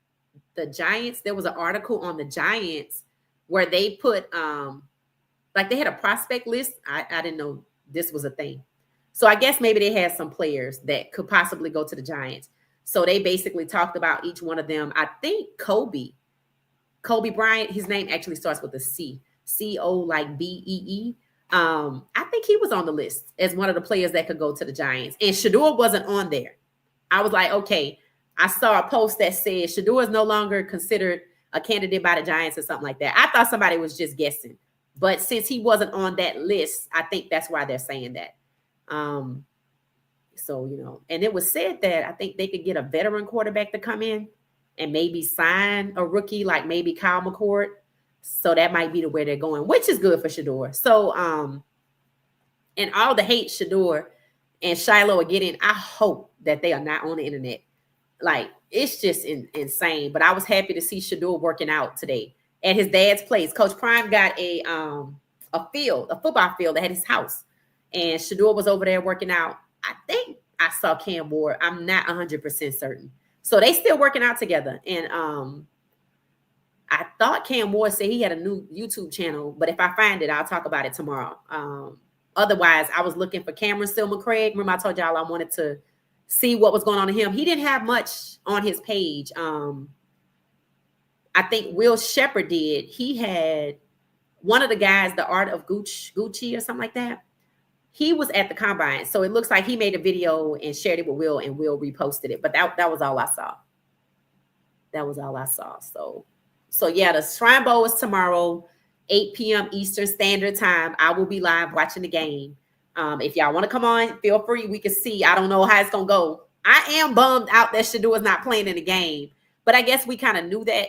the Giants, there was an article on the Giants where they put, like they had a prospect list. I didn't know this was a thing. So I guess maybe they had some players that could possibly go to the Giants. So they basically talked about each one of them. I think Kobe Bryant, his name actually starts with a C. C-O like B-E-E. I think he was on the list as one of the players that could go to the Giants. And Shador wasn't on there. I was like, okay. I saw a post that said Shador is no longer considered a candidate by the Giants or something like that. I thought somebody was just guessing. But since he wasn't on that list, I think that's why they're saying that. So, and it was said that I think they could get a veteran quarterback to come in and maybe sign a rookie like maybe Kyle McCord. So that might be the way they're going, which is good for Shador. So, and all the hate Shador and Shiloh are getting, I hope that they are not on the internet. Like, it's just insane. But I was happy to see Shador working out today at his dad's place. Coach Prime got a football field at his house. And Shador was over there working out. I think I saw Cam Ward. I'm not 100% certain. So they still working out together. And I thought Cam Ward said he had a new YouTube channel, but if I find it, I'll talk about it tomorrow. Otherwise, I was looking for Cameron Stillman Craig. Remember I told y'all I wanted to see what was going on to him. He didn't have much on his page. I think Will Shepherd did. He had one of the guys, the Art of Gucci or something like that. He was at the combine. So it looks like he made a video and shared it with Will, and Will reposted it. But that was all I saw. That was all I saw. So yeah, the Shrine Bowl is tomorrow, 8 p.m. Eastern Standard Time. I will be live watching the game. If y'all want to come on, feel free. We can see. I don't know how it's going to go. I am bummed out that Shador is not playing in the game. But I guess we kind of knew that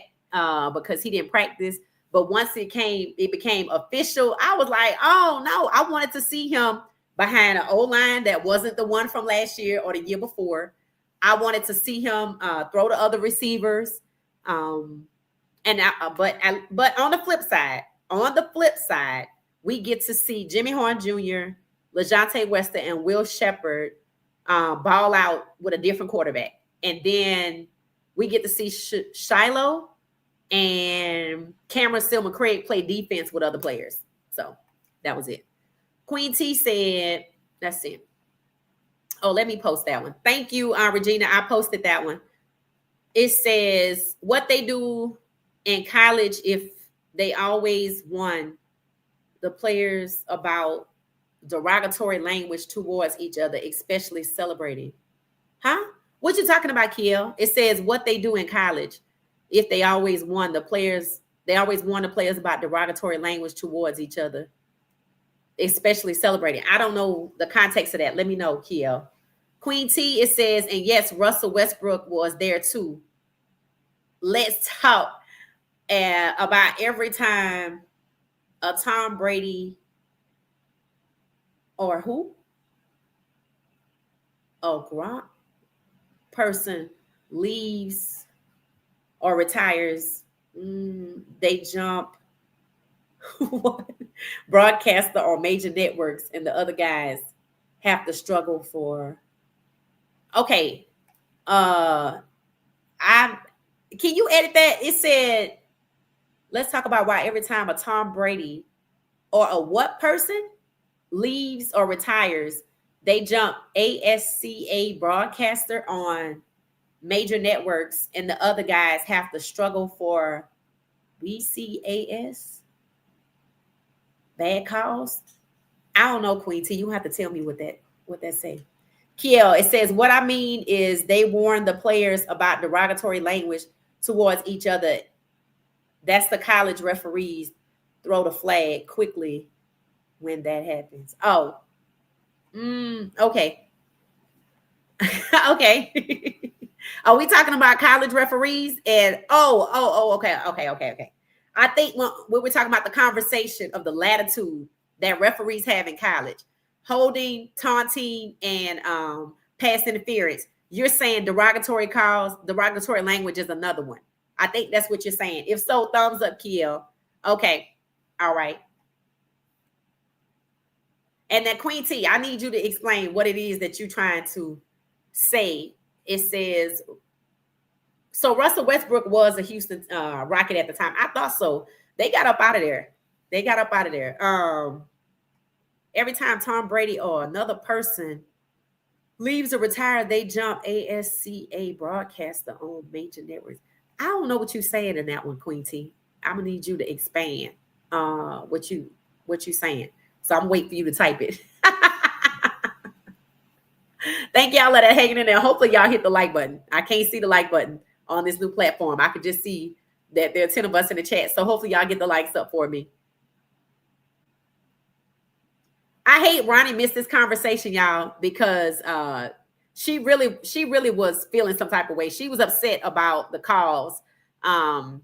because he didn't practice. But once it became official, I was like, oh, no. I wanted to see him behind an O-line that wasn't the one from last year or the year before. I wanted to see him throw to other receivers. But on the flip side, we get to see Jimmy Horn Jr., LaJohntay Wester, and Will Shepherd ball out with a different quarterback. And then we get to see Shiloh and Cameron Stillman Craig play defense with other players. So that was it. Queen T said, that's it. Oh, let me post that one. Thank you, Regina. I posted that one. It says what they do in college if they always won the players about derogatory language towards each other, especially celebrating. Huh? What you talking about, Kiel? It says what they do in college if they always won the players about derogatory language towards each other, especially celebrating. I don't know the context of that. Let me know, Kiel. Queen T, it says, and yes, Russell Westbrook was there too. Let's talk about every time a Tom Brady or who? A Gronk person leaves or retires, they jump broadcaster on major networks, and the other guys have to struggle for. Okay, can you edit that? It said, let's talk about why every time a Tom Brady or a what person leaves or retires, they jump ASCA broadcaster on major networks, and the other guys have to struggle for BCAS bad calls. I don't know, Queen T. You have to tell me what that say. Kiel, it says what I mean is they warn the players about derogatory language towards each other. That's the college referees throw the flag quickly when that happens. Oh, okay. Okay. Are we talking about college referees? And okay. I think when we're talking about the conversation of the latitude that referees have in college, holding, taunting, and pass interference, you're saying derogatory calls, derogatory language is another one. I think that's what you're saying. If so, thumbs up, Kiel. Okay. All right. And then Queen T, I need you to explain what it is that you're trying to say. It says, so Russell Westbrook was a Houston Rocket at the time. I thought so. They got up out of there. Every time Tom Brady or another person leaves or retires, they jump ASCA broadcaster on major networks. I don't know what you're saying in that one, Queen T. I'm gonna need you to expand what you saying. So I'm waiting for you to type it. Thank y'all that are hanging in there. Hopefully y'all hit the like button. I can't see the like button on this new platform. I could just see that there are 10 of us in the chat. So hopefully y'all get the likes up for me. I hate Ronnie missed this conversation, y'all, because she really was feeling some type of way. She was upset about the calls. And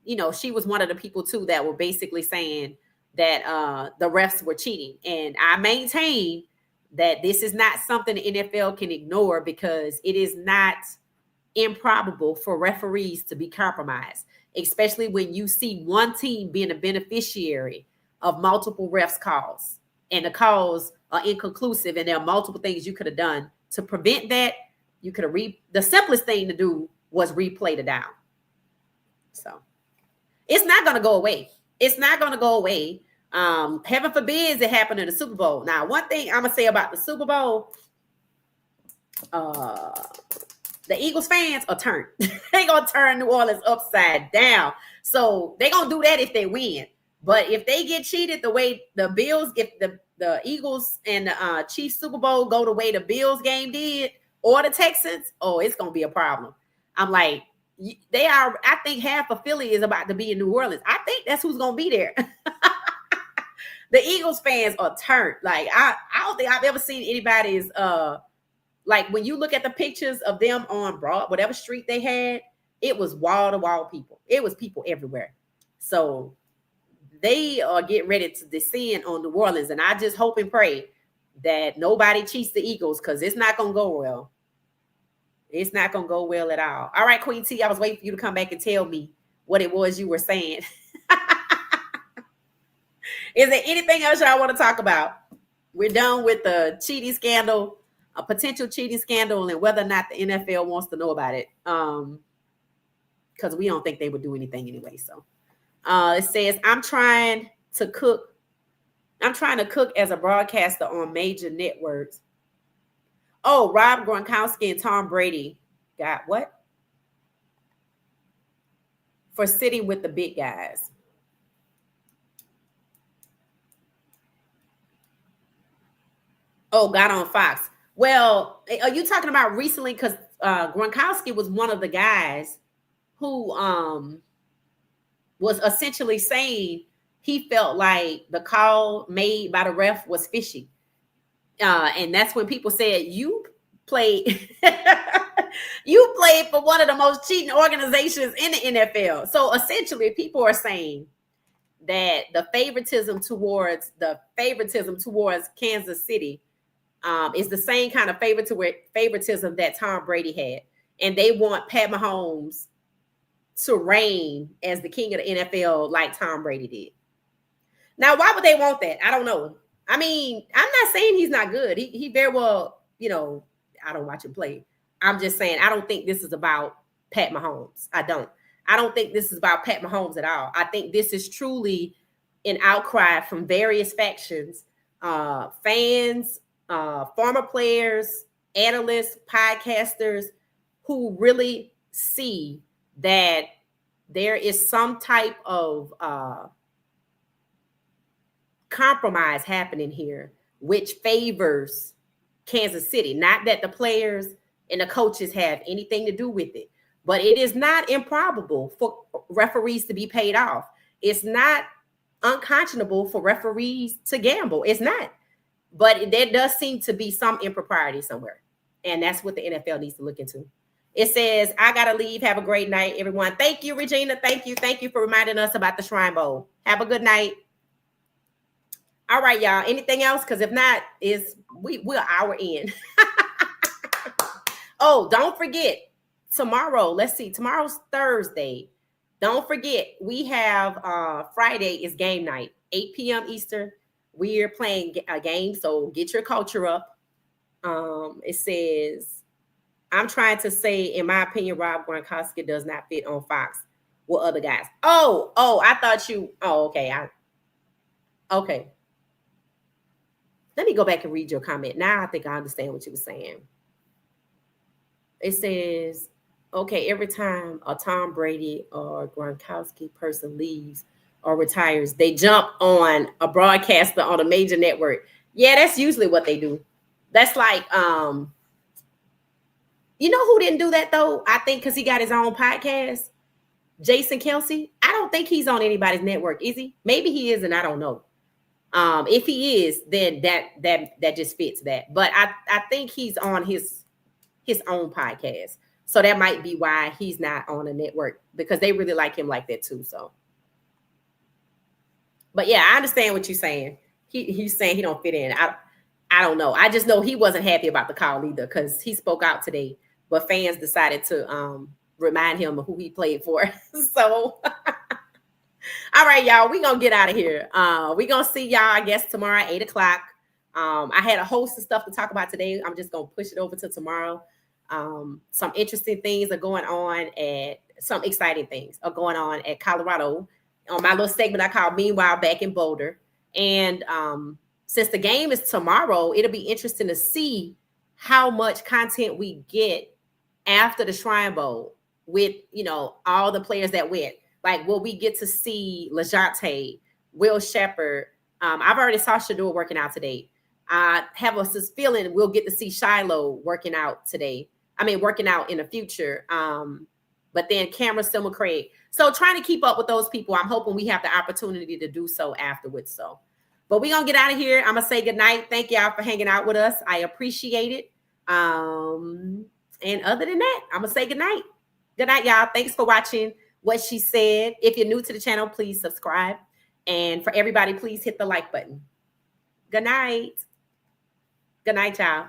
you know, she was one of the people too that were basically saying that the refs were cheating. And I maintain that this is not something the NFL can ignore, because it is not improbable for referees to be compromised, especially when you see one team being a beneficiary of multiple refs calls, and the calls are inconclusive, and there are multiple things you could have done to prevent that. You could have the simplest thing to do was replay the down. So it's not going to go away. It's not going to go away. Heaven forbids it happened in the Super Bowl. Now, one thing I'm gonna say about the Super Bowl, the Eagles fans are turned. They gonna turn New Orleans upside down. So they gonna do that if they win. But if they get cheated the way the Bills, if the Eagles and the Chiefs Super Bowl go the way the Bills game did, or the Texans, oh, it's gonna be a problem. I'm like, they are. I think half of Philly is about to be in New Orleans. I think that's who's gonna be there. The Eagles fans are turned. Like I don't think I've ever seen anybody's like when you look at the pictures of them on Broad, whatever street they had, it was wall to wall people. It was people everywhere. So they are getting ready to descend on New Orleans, and I just hope and pray that nobody cheats the Eagles because it's not gonna go well. It's not gonna go well at all. All right, Queen T, I was waiting for you to come back and tell me what it was you were saying. Is there anything else y'all want to talk about? We're done with the cheating scandal, a potential cheating scandal, and whether or not the NFL wants to know about it. Because we don't think they would do anything anyway. So it says, I'm trying to cook as a broadcaster on major networks. Oh, Rob Gronkowski and Tom Brady got what? For sitting with the big guys. Oh, got on Fox. Well, are you talking about recently? Because Gronkowski was one of the guys who was essentially saying he felt like the call made by the ref was fishy. And that's when people said, you played for one of the most cheating organizations in the NFL. So essentially, people are saying that the favoritism towards Kansas City is the same kind of favoritism that Tom Brady had. And they want Pat Mahomes to reign as the king of the NFL like Tom Brady did. Now, why would they want that? I don't know. I mean, I'm not saying he's not good. He very well, I don't watch him play. I'm just saying I don't think this is about Pat Mahomes. I don't think this is about Pat Mahomes at all. I think this is truly an outcry from various factions, fans, former players, analysts, podcasters who really see that there is some type of compromise happening here, which favors Kansas City. Not that the players and the coaches have anything to do with it, but it is not improbable for referees to be paid off. It's not unconscionable for referees to gamble. It's not. But there does seem to be some impropriety somewhere. And that's what the NFL needs to look into. It says, I got to leave. Have a great night, everyone. Thank you, Regina. Thank you. Thank you for reminding us about the Shrine Bowl. Have a good night. All right, y'all. Anything else? Because if not, we're an hour in. Oh, don't forget, tomorrow, let's see, tomorrow's Thursday. Don't forget, we have Friday is game night, 8 p.m. Eastern. We're playing a game, so get your culture up. It says, I'm trying to say, in my opinion, Rob Gronkowski does not fit on Fox with other guys. Oh, I thought you, okay. Okay. Let me go back and read your comment. Now I think I understand what you were saying. It says, okay, every time a Tom Brady or Gronkowski person leaves or retires, they jump on a broadcaster on a major network. Yeah, that's usually what they do. That's like, you know who didn't do that though? I think because he got his own podcast, Jason Kelsey. I don't think he's on anybody's network, is he? Maybe he is, and I don't know. If he is, then that just fits that. But I think he's on his own podcast. So that might be why he's not on a network, because they really like him like that too. So, but yeah, I understand what you're saying. He's saying he don't fit in. I don't know. I just know he wasn't happy about the call either, because he spoke out today, but fans decided to remind him of who he played for. So, all right, y'all, we're going to get out of here. We're going to see y'all, I guess, tomorrow at 8 o'clock. I had a host of stuff to talk about today. I'm just going to push it over to tomorrow. Some interesting things are going on, and some exciting things are going on at Colorado on my little segment I call Meanwhile Back in Boulder. And since the game is tomorrow, it'll be interesting to see how much content we get after the Shrine Bowl with, you know, all the players that went. Like, will we get to see LaJonte, Will Shepherd? I've already saw Shador working out today. I have a feeling we'll get to see Shiloh working out today. I mean, working out in the future. But then Cameron Still McCrae. So trying to keep up with those people. I'm hoping we have the opportunity to do so afterwards. So, but we're going to get out of here. I'm going to say good night. Thank y'all for hanging out with us. I appreciate it. And other than that, I'm going to say good night. Good night, y'all. Thanks for watching What She Said. If you're new to the channel, please subscribe. And for everybody, please hit the like button. Good night. Good night, y'all.